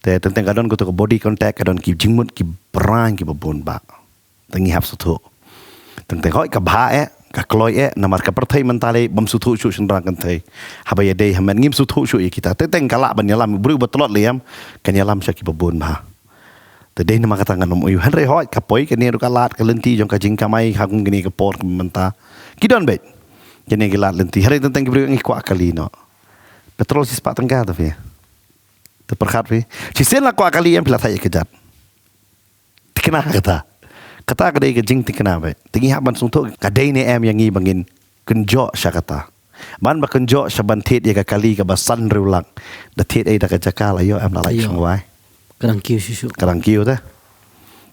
te tentang kadon ko to body contact kadon ki jingmut ki brang ki babon ba tangi hab sutho tentang hoi ka bha ka kloi namar ka perthai mentale bam sutho chu sendrang kan thai habaya dei hamen ngim sutho chu kita tentang kala ban yalam bru batlot liam kan yalam sya ki babon ba te dei nama kata nganom uyu han re hoi ka poi ka ne ru ka lat ka lenti jong ka jing kamai ha gung gini ka por menta kidon bet kene ki lat lenti hari tentang ki bru ngi kwa kali no petrol sis pak tengah tu ya terperkat pi sisen la kwa kali yang pila saya kejat tikna kata kadai ke jing tikna be tingi haban sungto kadai ne em yang ngi bangin kenjo sya kata ban ba kenjo sya ban thet ya ka kali ka basan rulak da thet ai da ka jakala yo em la lai chung wai Kadang kiu susu. kadang kiu ta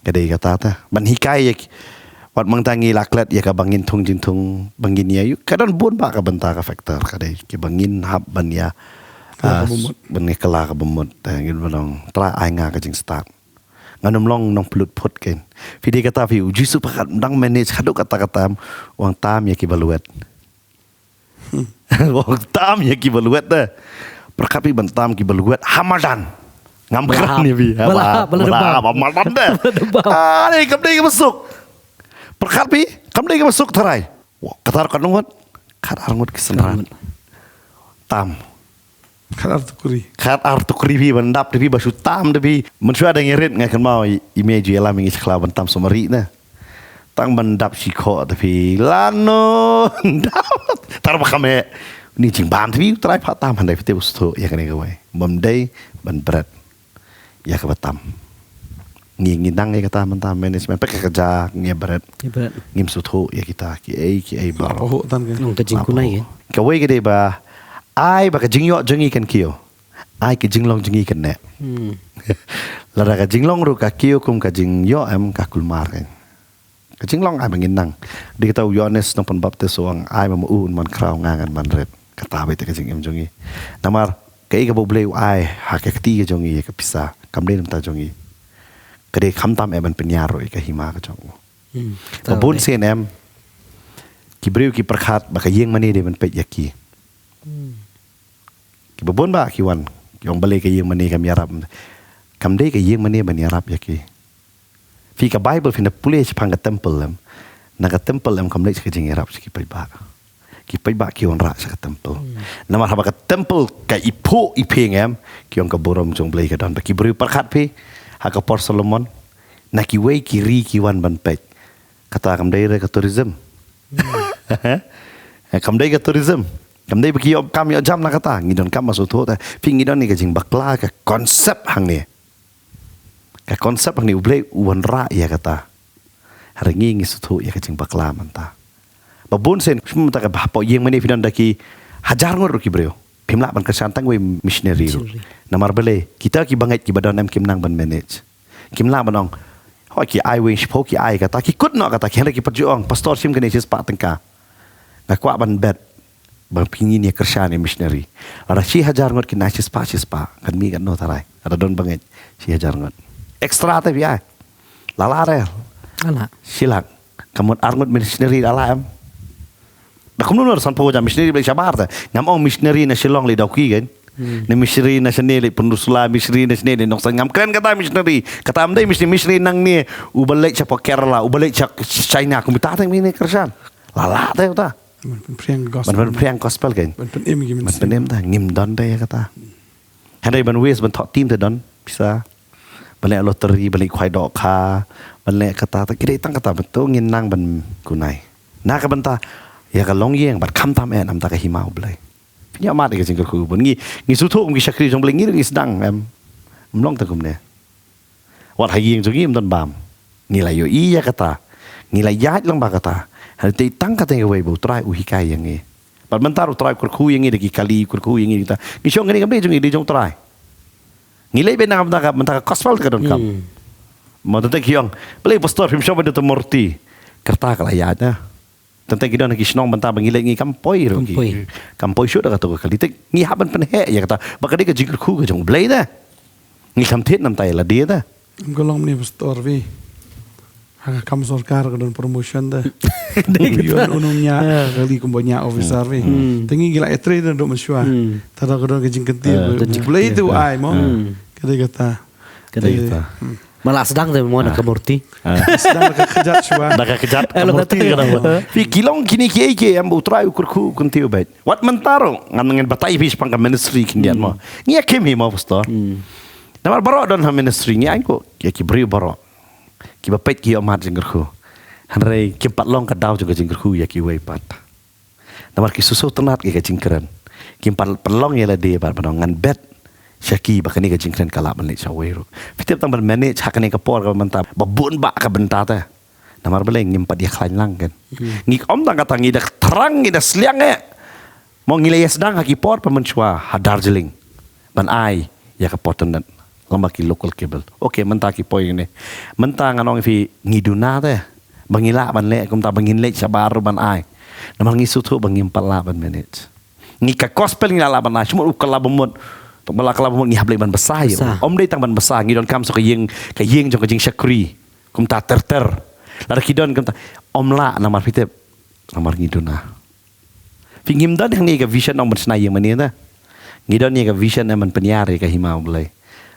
kadai kata ta ban hikai ya wat mang tangi laklet ya ka bangin tung jin tung bangin ya yu kadang bun ba ka benta ka factor kadai ki bangin hab ban ya benih kelak bemut ngin banong tra ai nga ka jing start nganom long nong pelut pot ken video kata vi uji supakat ndang manage kaduk kata-kata wang tam ya ki baluet wang tam ya ki baluet dah perkapi bentam ki baluet hamadan ngamkran ni vi bala hamadan dah ni kamdei ka masuk perkapi kamdei ka masuk tarai katar kanungot karangut kisenran tam Khat artu kribi bandap depi basu tam depi mensua ada ngerit ngakan mau image yalam ingis kla bantam somari na tang bandap sikho depi lano tar bakame ni jing bam depi trai phat tam handai pete usto ya kane gawai bam dei ban berat ya ka batam ngi dang ya kata mentam management pek kerja ngi berat ngim sutho ya kita ki ai ba ho tan ke Nung kajing kunai ke. kawai gede ba ai baka jingyo jengi kan kio ai ke jinglong jengi kan ne lara ka jinglong ru ka kio kum ka jingyo em ka kulmar kan ka jinglong ai bangin nang di kita Yohanes nang pembaptis soang ai ma uun man kraw ngangan man red kata ba te ka jingem jongi namar kai ka boble ai ha ka ti ka jongi ka pisa kamden ta jongi kade khamtam e ban penyaro ka hima ka jong babun sen em ki breu ki perkhat baka yeng mani de ban pet yaki babon ba kiwan yang balik ke yang mani kami Arab kam dei ke yang mani bani Arab ya ki fi ka Bible fi na pule chapang ka temple na ka temple kam dei ke jing Arab ki pai ba ki on ra sa ka temple na ma ka temple ka ipo ipeng ki on ka borom jong blai ka don ba ki beri perkat pi ha ka por Solomon na ki wei ki ri ki wan ban pek kata kam dei ka tourism kam dei ka tourism kam dei bagi kam yo jam na kata ngidon kam masuk tu ta pi ngidon ni ka jing bakla ka konsep hang ni ublei uwan ra ya kata hari ngi sutu ya ka jing bakla manta babun sen semua ta ka po yeng mani fidan daki hajar ngor ki breo pimla ban kesantang we missionary namar bele kita ki bangai ki badan em kim nang ban manage kimla banong hoi ki ai we shpo ki ai kata ki kut no kata ki perjuang pastor sim kene sis pa tengka ngakwa ban bet bang pingin ya kerja ni missionary. Ada 1000 ngot kena cispa kan mi kan no tarai. Ada don banget 1000 ngot. Ekstra tapi ya. Lalare. Ala. Silak. Kamu arngot missionary ala am. Dah kamu nur san poja missionary beli sabar ta. Ngam missionary na Shillong li dauki kan. Ni missionary na sini pendusula missionary na sini nong sangam keren kata missionary kata amdai missionary nang ni ubalik siapa Kerala ubalik China kumita tang ni kerjaan lala teh ta ban priang gospel kan ban penem ta ngim don teh kata hadai ban wes ban thọ team teh don bisa balik loteri balik khwai dok kha balik kata ta kidai tang kata betul ngin nang ban kunai na ka banta ya ka long yeng bat kham tam en am ta ka himau blai punya mat ke singkir ku pun ngi suthuk ngi sakri jong bling ngi sedang em mlong ta kum ne wat haying jong ngi don bam ngi la yo iya kata ngi la yat lang ba kata hal te tang kata ngi wei bu trai u hikai yang ngi pat mentar u trai kur ku yang ngi de kali kur ku yang ngi ta ngi shong ngi kam de jong ngi de jong trai ngi le ben nam ta mentar gospel ka don kam mo ta kiong beli pastor him shong de murti kerta kala yat na tentang kita nak kisnong bantah bangilai ngi kampoi roki kampoi shoot dah kata kali tek ngi haban penhe ya kata bakal dia kejikir ku ke jong blai dah ngi kamtit nam tay la dia dah golong ni pastor vi hanga kam sarkar kadon promotion dah yon unumnya kali kumbonya officer vi tengi gila etre dan do masua tada kadon kejing kentir blai tu ai mo kata Malah sedang tu mau nak murti. Sedang kejat shua. Dah kejat murti kadang. Pi kilong kini ke am utrai ukur ku kuntiu bet. Wat mentaro ngan batai pi pangka ministry kindian mo. Ngia kim hi mo pastor. Namar baro don ha ministry ngi angko ya ki bri baro. Ki bapet ki amat jengger ku. Hanrei ki patlong ka daw juga jengger ku ya ki wei pat. Namar ki susu tenat ki jingkeran. Ki patlong ya la de bar ngan bet. Syaki bakani ka jingkren kala manage awero. Fitip tang ban manage hakani ka por ka manta babun ba ka benta ta. Namar beleng ngimpat dia klan lang kan. Ngi om tang kata ngi dak terang ngi dak sliang e. Mo ngi le sedang haki por pemenchua ha Darjeeling. Ban ai ya ka potonat lamba ki local cable. Okay menta ki poy ni. Menta nganong fi ngiduna ta. Bangila ban le kum ta bangin le sabar ban ai. Namar ngi sutu bangim pala ban manage. Ngi ka gospel ngi la ban ai cuma ukala bemut. Tok bala kala ngi hablai ban besar ya. Om dei tang ban besar ngi don kam so ka yeng jong ka jing syakri. Kum ta ter. Lar kidon kum ta om la namar fitep namar ngi dona. Pingim don yang ni ka vision om snai yang mani ta. Ngi don ni ka vision em penyiar ka himau blai.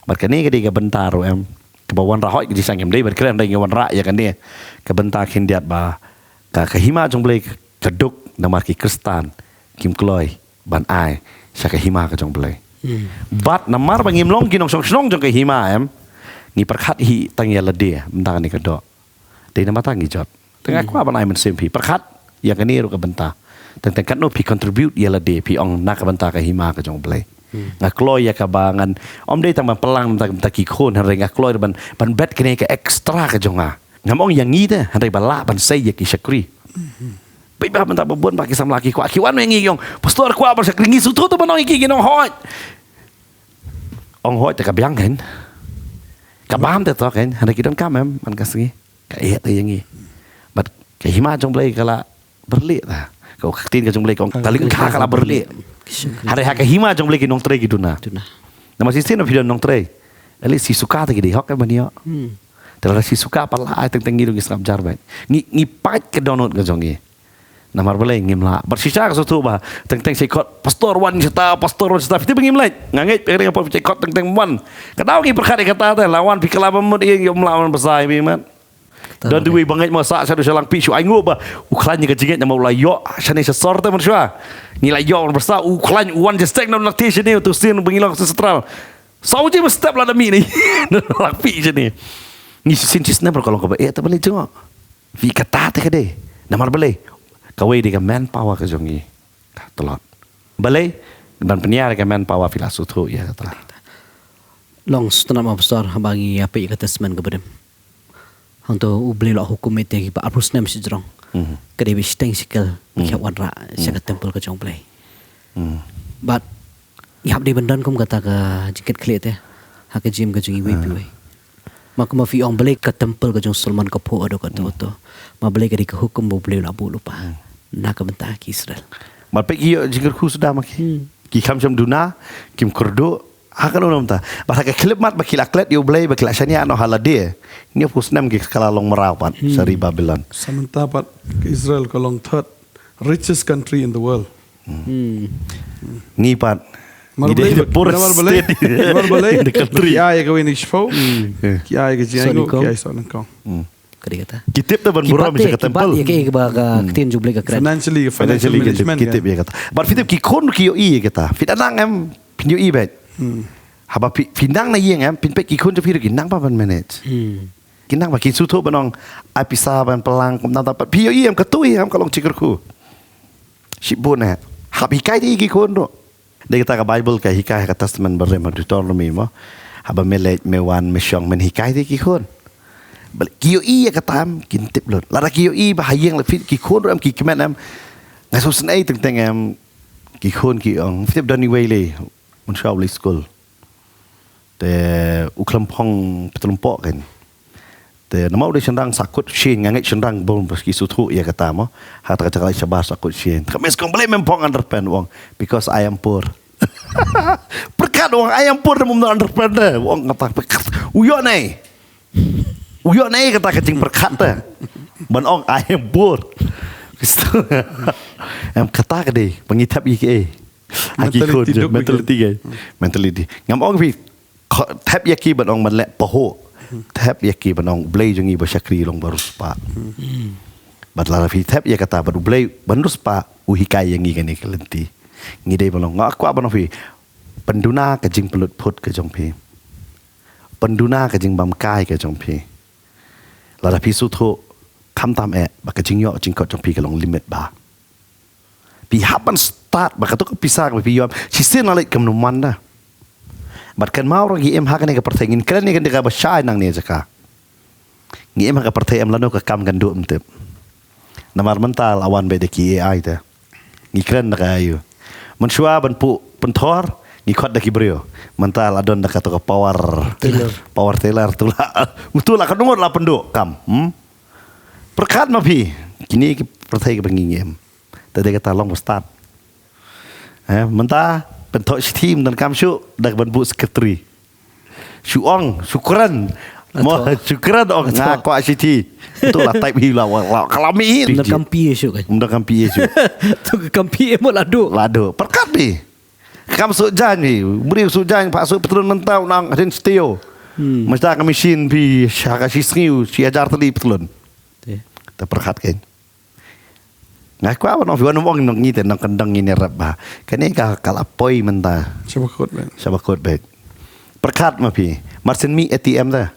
Bar ka ni ka di ka bentaro em ka bawan rahoi di sang em dei bar kren dei ngi wan ra ya kan ni. Ka bentar kindiat ba ka hima jong blai keduk namar ki Kristan kim kloi ban ai sa ka hima ka jong blai. Bat namar bangim long kinong song jong ke hima em ngi perkhat hi tang ya lade bentang ni kedok de nama tang ngi jot tengah kwa ban ai men sempi perkhat ya kani ru ka benta teng kat no pi contribute ya lade pi ong nak ka benta ka hima ka jong blai nga kloy ya ka bangan om de tang pelang ta ki khon han renga kloy ban bet kene ka extra ka jonga ngamong yang ngi te han bala ban sei ya ki syakri Biba benta babon baki sam laki kwa kiwan ngi yong pastor kwa ba syakri ngi sutu tu banong iki ginong hot ong hoi te ka biang hen ka bam te to ken han ki don kam em man ka singi ka e te yangi bat ka hima jong blai kala berli ta ka tin ka jong blai kong taling ka kala berli hari ha ka hima jong blai ki nong tre ki duna nama sistem of nong tre ali si suka te ki di hok ka banio tela si suka pala ai teng ngi ngi sam jar bai ngi pat ke donot ka jong ngi namar boleh ngimla bersisa ka sutu ba teng sekot pastor wan kita itu ngimla ngangit pering apa sekot teng wan kadau ngi perkara kata ta lawan pikala bamut yang melawan besai biman dan duwe banget masak sadu selang pisu ai ngoba uklan ni kejinget nama ulayo sane sesor te mansua ngi layo besar uklan wan just take no lactation ni tu sin bengilong sestral sauji step la demi ni lak pi sini ngi sin cisna kalau ka ba ta beli jengok vi kata te kade namar boleh kawai dengan manpower ke jongi telot balai dan penyiar ke manpower filosofi ya telah long setengah besar bagi apa yang kata semen kepada untuk ubli lah hukum itu kita apus nem sejrong kedai besteng sikal kiat wanra syakat tempel ke jong play but ihap di bendan kum kata ke jingkat klit ya hak jim ke jongi wepi maka mafi ong balik ke tempel ke jong Sulman ke po ada kata tu ma balik ke hukum bo beli lah lupa nak bentar ki Israel Mat pe iyo jingker khu sudah maki. Ki kam jam duna kim kurdo akan unom ta. Bah ka klip mat bakil aklet yo blay bakil asania no halade. Ni pus nam ki kala long merapat sari Babylon. Samantha pat Israel kalong third richest country in the world. Ni pat Marbalay, Marbalay. the country. Kia go in Ishfo. Kia go Jiango. Kia so nang kong. Kadi kata. Kitip ta ban buram bisa ka temple. Kibat ya ke ba tin juble ka kran. Financial Financial management. kitip ya kata. But fitip ki kon ki yo i kata. Fit anang em pin yo i bet. Haba pinang na yeng em pin pe ki kon to pir ki nang pa ban manage. Kinang ba ki su tho banong ai pisa ban pelang kum ta pi yo i em katui em kalong cikir ku. Sibun na. Hab hikai di ki kon do. Dia kata ka Bible ka hikai ka Testament berema Deuteronomy mo. Haba melet mewan mesyong men hikai di ki kon. Balik kiyo i kata am kintip lot. Lara kiyo i bahayang la fit ki kon am ki kemen am. Ngaso senai teng am ki kon ki ong fit dani wele mun shawli school. Te uklampong petlompok kan. Te namau de sendang sakut shin ngangai sendang bom pas ki suthu ya kata mo. Hata kata sabah sakut shin. Khamis kong boleh mempong underpant wong because I am poor. Perkat wong I am poor mum underpant de wong kata uyo nai. Uyo nai kata kecing perkat de. Ban ong I am poor. Em kata ke de pengitap IKE. Mentality. Ngam ong fi tap yaki ban ong man lek paho. Tap yaki banong blay jungi basyakri long barus pa. Badlara fi tap ya kata baru blay barus pa uhikai yang ngani kelenti. Ngidai banong ngak kwa banong fi penduna ke jing pelut put ke jong pi. Penduna ke jing bam kai ke jong pi. Lara fi su tho kam tam ba ke jing yo jing kot jong pi ke long limit ba. Pi hapan start ba ka to pisar ba pi yo. Si sin alai kam no manda. Bat kan mau ragi em hakane ka pertengin kran ni kan deka ba syai nang ni jaka. Ngi em ka perteng em lano ka kam kan do mtep. Namar mental awan be de ki AI ta. Ngi kran na kayu. Men shua ban pu pentor ngi khot da ki brio. Mental adon da ka to ka power teller tula. Mutul ka nungot la penduk kam. Perkat ma pi. Kini ki perteng ka bengi em. Tadi kata long start. Mentah bentuk team dan kamsyu dak ban bu sekretari. Syuong, syukran. Mo syukran ong ngaku ICT. Tu lah type hilau kalau mi. Ndak kampi esok kan. Ndak kampi esok. Tu kampi mo lado. Lado. Perkat ni. Kam sujan ni. Beri sujan pak su petulun mentau nang den steo. Mesti kami mesin pi syaka sisngiu si ajar tadi petulun. Ta perkat kan. Ngai kwa no viwan wong nang ngite nang kendang ini rap ba. Kene ka kalapoi menta. Sabakot bet. Perkat ma pi. Marsen mi ATM ta.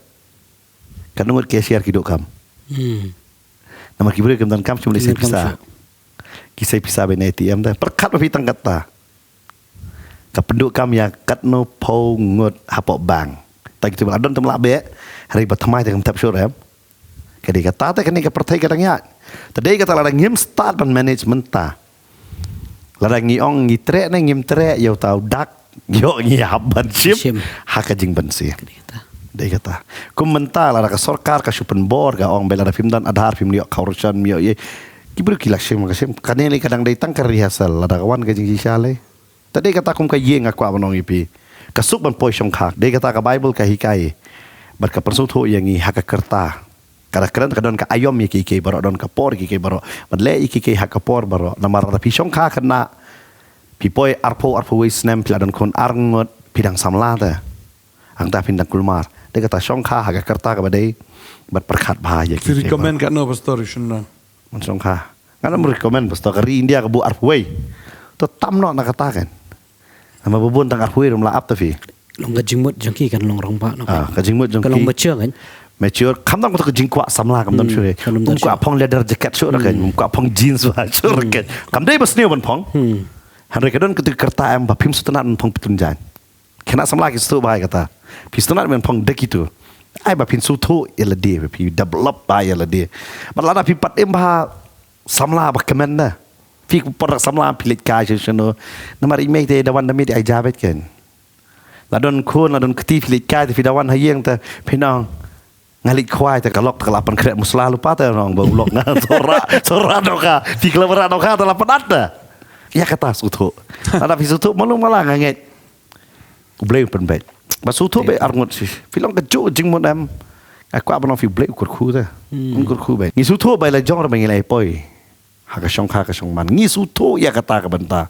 Kanungot cashier kiduk kam. Nama kibure kam dan kam cuma saya pisah. Kisah pisah ben ATM ta. Perkat ma pi tangkat ta. Ka penduk kam ya katno po ngot hapok bang. Ta gitu adon tem labe. Hari pertama ta kam tap sure em. Kadi kata ta kene ka pertai kadang ya. Tadi kata ladang ngim start pan management ta. Ladang ngiong ngitre na ngim tre yau tau dak yo ngi haban ship haka jing bansi. Dai kata. Kum menta ladang ka sarkar ka supen bor ka ong bela film dan adhar film yo corruption yo ye. Kibru kilak sim kasim kaneli kadang dai tang rehearsal ladang kawan ka jing sale. Tadi kata kum ka yeng aku abanong ipi. Ka sup ban poi song khak. Dai kata ka Bible ka hikai. Bar ka persut ho yang ngi haka kerta. Kadang-kadang kadon ka ayom iki baro don ka por iki baro madle iki ha ka por baro namar pi song kha kana pipoi arpo wis nem pladon kon arngot pidang samla ta ang ta pindang kulmar de kata song kha ha ka kerta ka badai bat perkhat ba ya ki recommend ka no pastor shunna mon song kha ngana mo recommend pastor ka ri India ka bu arpo to tam no na kata kan ama bubun tang arpo rum la ap ta fi long ka jingmut jangki kan long rong pa no ka jingmut jangki kalong mature kan mature kam dang ko jingkwa samla kam dam sure ko apong leather jacket sure kan ko apong jeans wa sure kan kam dai bas ne ban pong han re kadon ketik kerta am ba phim sutan pong petunjan kena samla ki stu bai kata pistonat men pong dekitu ai ba pin su thu ela de pi develop ba ela de malada pi pat em ba samla ba kemen na pi produk samla pilit ka cheno namar imei te dawan dami ai jabet kan ladon khon ladon keti pilit ka te dawan hayeng te pinang ngalik kwai te kalok kelapan krek musla lupa te nong bau lok ngan sora doka di kelabara doka te lapan ada ya kata sutu ada sutu malu malah nganget bleu pen bet ba sutu be arngot si filong keju jing mon am aku apa no fi bleu kur khu ta kur khu be ni sutu ba la jong ra bangilai poi ha ka shong man ni sutu ya kata ka banta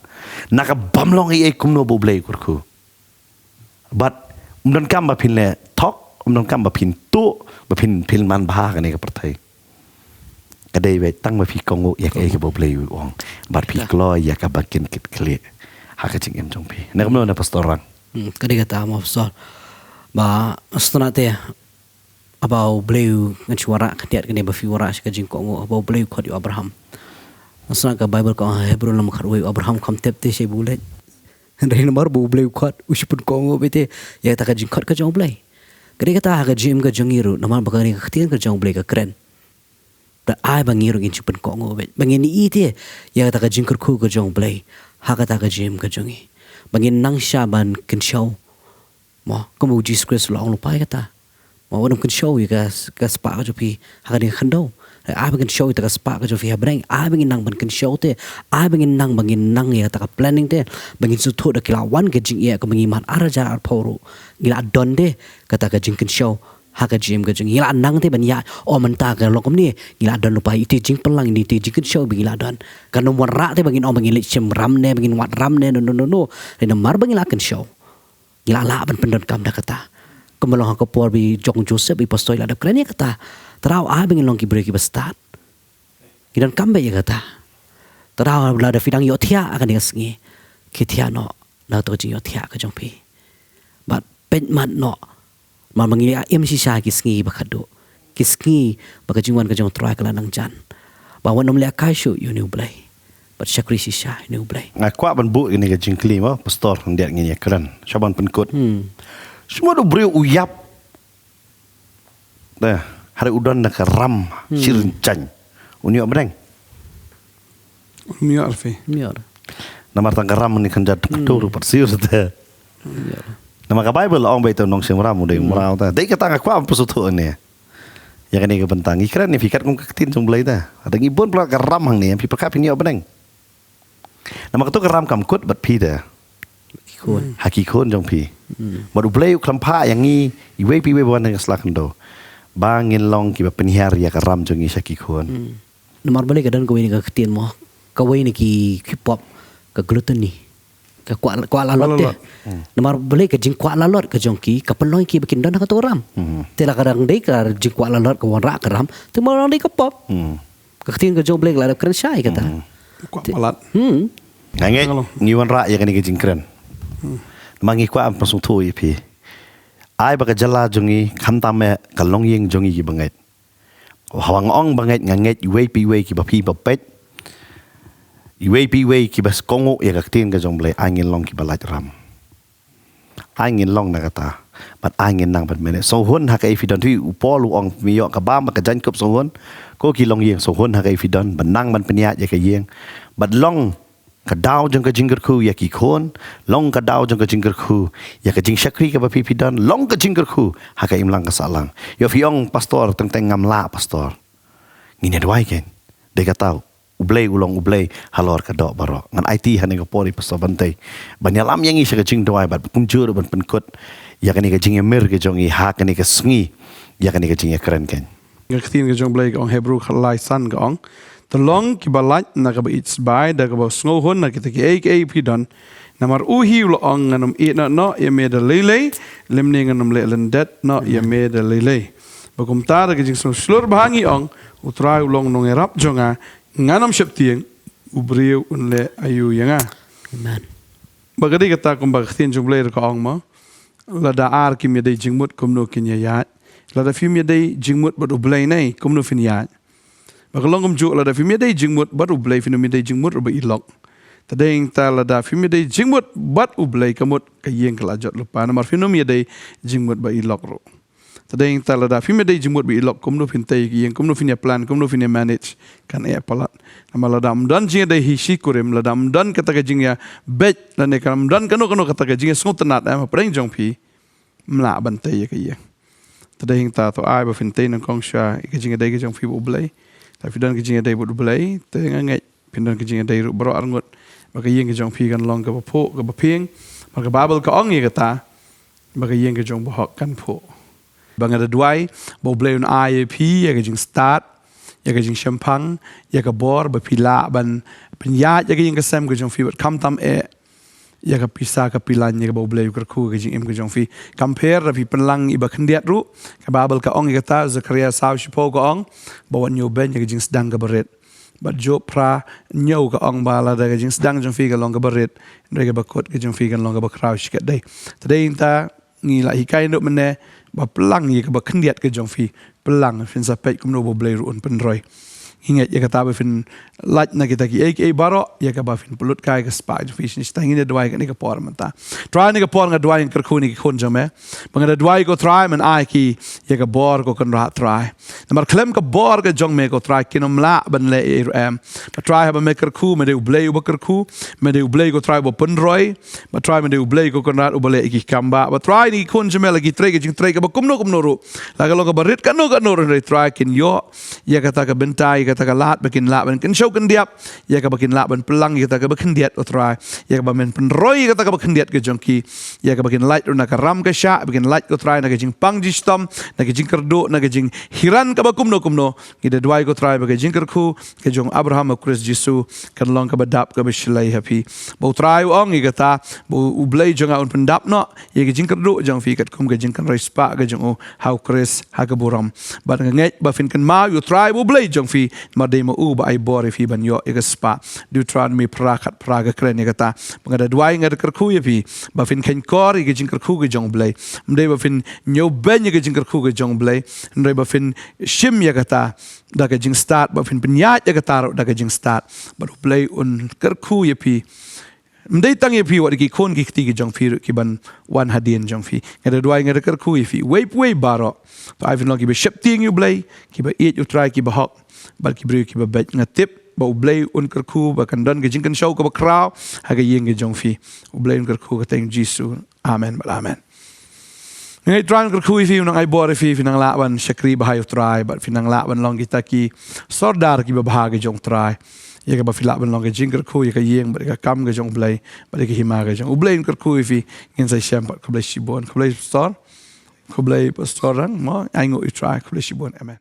nak bamlong ai kumno bo bleu kur khu but umdan kam ba pin le thok umdan kam ba pin tu ba pin man ba ka ni ka pertaiก็ได้ไปตั้งมาพี่กงอยากเอกบบเลยอยู่องบัดพี่กลอยอยากกับบัดกินกิดเคลียหากจิงเอ็มจงพี่นักมโนนะปัสตอรังก็ได้กระตามอฟซอลบ่สตนาเตะabout beliau ngcuara ketiak kene ba fiwara ka jing ko about beliau khot yu Abraham asna ka Bible ko Hebrew lam kharwe Abraham kam tep te se bule dai nomor bu beliau khot uspun ko bete ya ta ka jing khot ka jong blai kare kata ha ka jim ka jongiru nomor ba ka ni khtian ka jong blai ka kren ai bangi ro gin chupan ko ngobe bangi ni ite ya ta ka jingkur khu ko jong blai ha ka ta ka jim ka jongi bangi nang sha ban kin show mo ko mu Jesus Christ long lo pai ka ta mo won kin show ka spa ka pi ha ka ni khando ai bangi show ta ka spa ka fi ha brang ai bangi nang ban kin show te ai bangi nang ya ta ka planning te bangi su tho da kila wan ka jing ya ka bangi man araja ar phoro gila don de ka ta ka jing kin show haka jim ka jing ila nang te ban ya o man ta ka lokom ni ila don lupa iti jing pelang ni ti jing show bi ila don kan no ra te bangin o bangin lichem ram ne bangin wat ram ne no re mar bangin la kan show ila la ban pendon kam da kata kemalong ka por bi jong Joseph bi postoi la da kren kata terau a bangin long ki break ki start kidan kam be kata terau la da fidang yo thia akan ni sngi ki thia no na to jing yo thia ka jong pi but pen mat no ma mangi em si sha ki sngi ba khado ki sngi ba ka jingwan ka jong try kala nang jan ba wan nom le kai shu you new blai but shakri si sha new blai na kwa ban bu ni ka jing kli mo pastor ndia ngi kran shaban penkut semua do breu uyap da hari udon nak ram sirin chan unyo breng Miar fe. mior namar tang ram ni kan jad tor persir ta nama ka Bible ong ba ito nong simram mo ding murao ta dai ka tanga kwa pusuto ni ya kan ni ka bentang ikran ni fikat kung kaktin sung blay ta ada ngibon pula ka ram hang ni pi pakap ni obeng nama ka to ka ram kam kut bat pi da ikon haki kon jong pi baru blay klampa yang ni iwe pi we bon nang slakan do bangin long ki ba penihar ya ka ram jong isaki kon nomor balik ka dan ko ni ka ktin mo ka way ni ki pop ka gluttony ka kwa la lot te nomor balik ka jing kwa la lot ka jong ki ka peloi ki bikin dan ka to ram te la kadang dei ka jing kwa la lot ka wan ra ka ram te mo dei ka pop ka ktin ka jong balik la kren shai kata Kwa palat. ngange ni wan ra ya kan ni ka jing kren mangi kwa am pasung thu yi pi ai ba ka jala jongi khamta me ka long yeng jongi ki bangai hawang ong bangai ngange iwe pi we ki ba pi ba pet iwe pi we ki bas kongo ya ka tin ka jong blai angin long ki balaj ram angin long na kata bat angin nang bat mene so hun ha ka ifidon tu upol ong mi yo ka ba ma ka jan kop so hun ko ki long yeng so hun ha ka ifidon ban nang ban penya ya ka yeng bat long ka daw jong ka jingger khu ya ki khon long ka daw jong ka jingger khu ya ka jing shakri ka ba pi pidon long ka jingger khu ha ka imlang ka salang yo fiong pastor teng ngam la pastor ngine dwai ken de ka tahu ublay ulong ublay halor ka do baro ngan IT haning ka pori pastor bantai banyalam yang isa ka jing dwai bat kunjur ban penkut ya ka ni ka jing emir ka jong i ha ka ni ka sngi ya ka ni ka jing keren ken Ngaktin ka jong blay ong Hebrew khalai san ka ong tolong ki balat na ka ba its by da ka ba sngohon na kita ki AK pidon namar uhi lo ong nganom e no ya me da lele lemne nganom le lendet no ya me da lele bagum ta ka jing slur bahangi ong utrai ulong nong erap jonga nganam syaptieng ubriu unle ayu yanga amen bagadi kata kum bagtin jong blay ka ong mo lada ar ki me dai jingmut kum no kinya ya lada fi me dai jingmut bad ublay nei kum no fin ya bagalong kum ju lada fi me dai jingmut bad ublay fi no me dai jingmut ba ilok tadeng ta lada fi me dai jingmut bad ublay kamut kayeng kalajot lupa namar fi no me dai jingmut ba ilok ro tadeng ta lada fi me dai jingmut ba ilok kum no fin tai kiyeng kum no fin plan kum no fin manage kan e palat nama lada amdan jing dai hisi kurim lada amdan kata ka jing ya bet lane kan amdan kano kata ka jing sngotenat ma preng jong pi mla bantai ya kiyeng tadeng ta to ai ba fin tai nang kong sha ka jing dai ka jong fi ublay tapi dan kejing dai bud belai te ngai pindan kejing dai ru bro arngot baka yin ke jong phi kan long ka ba pho ka ba phing baka Bible ka ong ye ka ta baka yin ke jong ba hok kan pho bang ada duai bo blay un IAP ya ke jing start ya ke jing champang ya ka bor ba pila ban penya ya ke yin ka sam ke jong phi bat kam tam ya ka pisa ka pilan ya ka bo blay ka khu ke jing em ke jong phi compare ra phi penlang iba khendiat ru ka Bible ka ong ye ka ta Zakaria saw shipo ka ong bo wan yo ben ya ke jing sedang ka beret bat jo pra nyau ka ong bala da ke jing sedang jong phi ka long ka beret re ka bakot ke jong phi kan long ka ba crouch ka dai today inta ngi la hikai no mene ba pelang ye ka ba khendiat ke jong phi pelang fin sa pet kum no bo blay ru un pen roi ingat ya kata ba fin lat na kita ki ek baro ya ka ba fin pulut kai ka spa fish ni stang ni dwai ka ni ka por manta try ni ka por nga dwai ka khu ni ki khon jame bang dwai ko try man ai ki ya ka bor ko kan ra try namar klem ka bor ka jong me ko try kinom la ban le ba try ha ba me ka khu me de blay ba ka khu me de blay ko try bo pen roi ba try me de blay ko kan ra u bale ki kamba ba try ni khon jame la ki tre ka jing tre ka ba kum no ru la ka lo ka barit ka no re try kin yo ya kata ka bentai kata ka lat bakin lat ban kin show kan diap ya ka bakin lat ban pelang ya kata ka bakin diat otrai ya ka bamen penroi kata ka bakin diat ke jongki ya ka bakin light na ka ram ka sha bakin light ko try na ka jing pang ji stom na ka jing kerdo na ka jing hiran ka bakum no ida dwai ko try ba ka jing kerku ke jong Abraham Chris Jisu kan long ka badap ka bishlai happy bo try ong ya kata bo ublai jonga un pendap no ya ka jing kerdo jong fi kat kum ka jing kan respa ka jong how Chris ha ka buram ba ngai ba fin kan ma you try bo blai jong fi ma de ma u ba ai bor fi ban yo e spa Deuteronomy prakat praga kren e kata mangada dwai ngada kerku ye fi ba fin ken kor e jing kerku ge jong blai mde ba fin nyo ben ye jing kerku ge jong blai ndre ba fin shim ye kata da ge jing start ba fin penya ye kata da ge jing start ba blai un kerku ye fi mde tang ye fi wat ki kon ki ti ge jong fi ki ban wan hadien jong fi ngada dwai ngada kerku ye fi way baro to I fin lo ki be ship ting you blai ki ba eat you try ki ba hok bal ki bri ki ba bet nga tip ba ublay un kerku ba kan don ge jing kan show ka ba kraw ha ga yeng ge jong fi ublay un kerku ka teng Jisu amen bal amen ngai tran kerku fi nang ai bor fi nang la ban shakri ba hayo try ba fi nang la ban long kita ki sordar ki ba ha ge jong try ya ka ba fi la ban long ge jing kerku ya ka yeng ba ka kam ge jong blay ba ke hima ge jong ublay un kerku fi ngin sai sham ba ka blay shibon ka blay pastor rang mo ai ngo i try ka blay shibon amen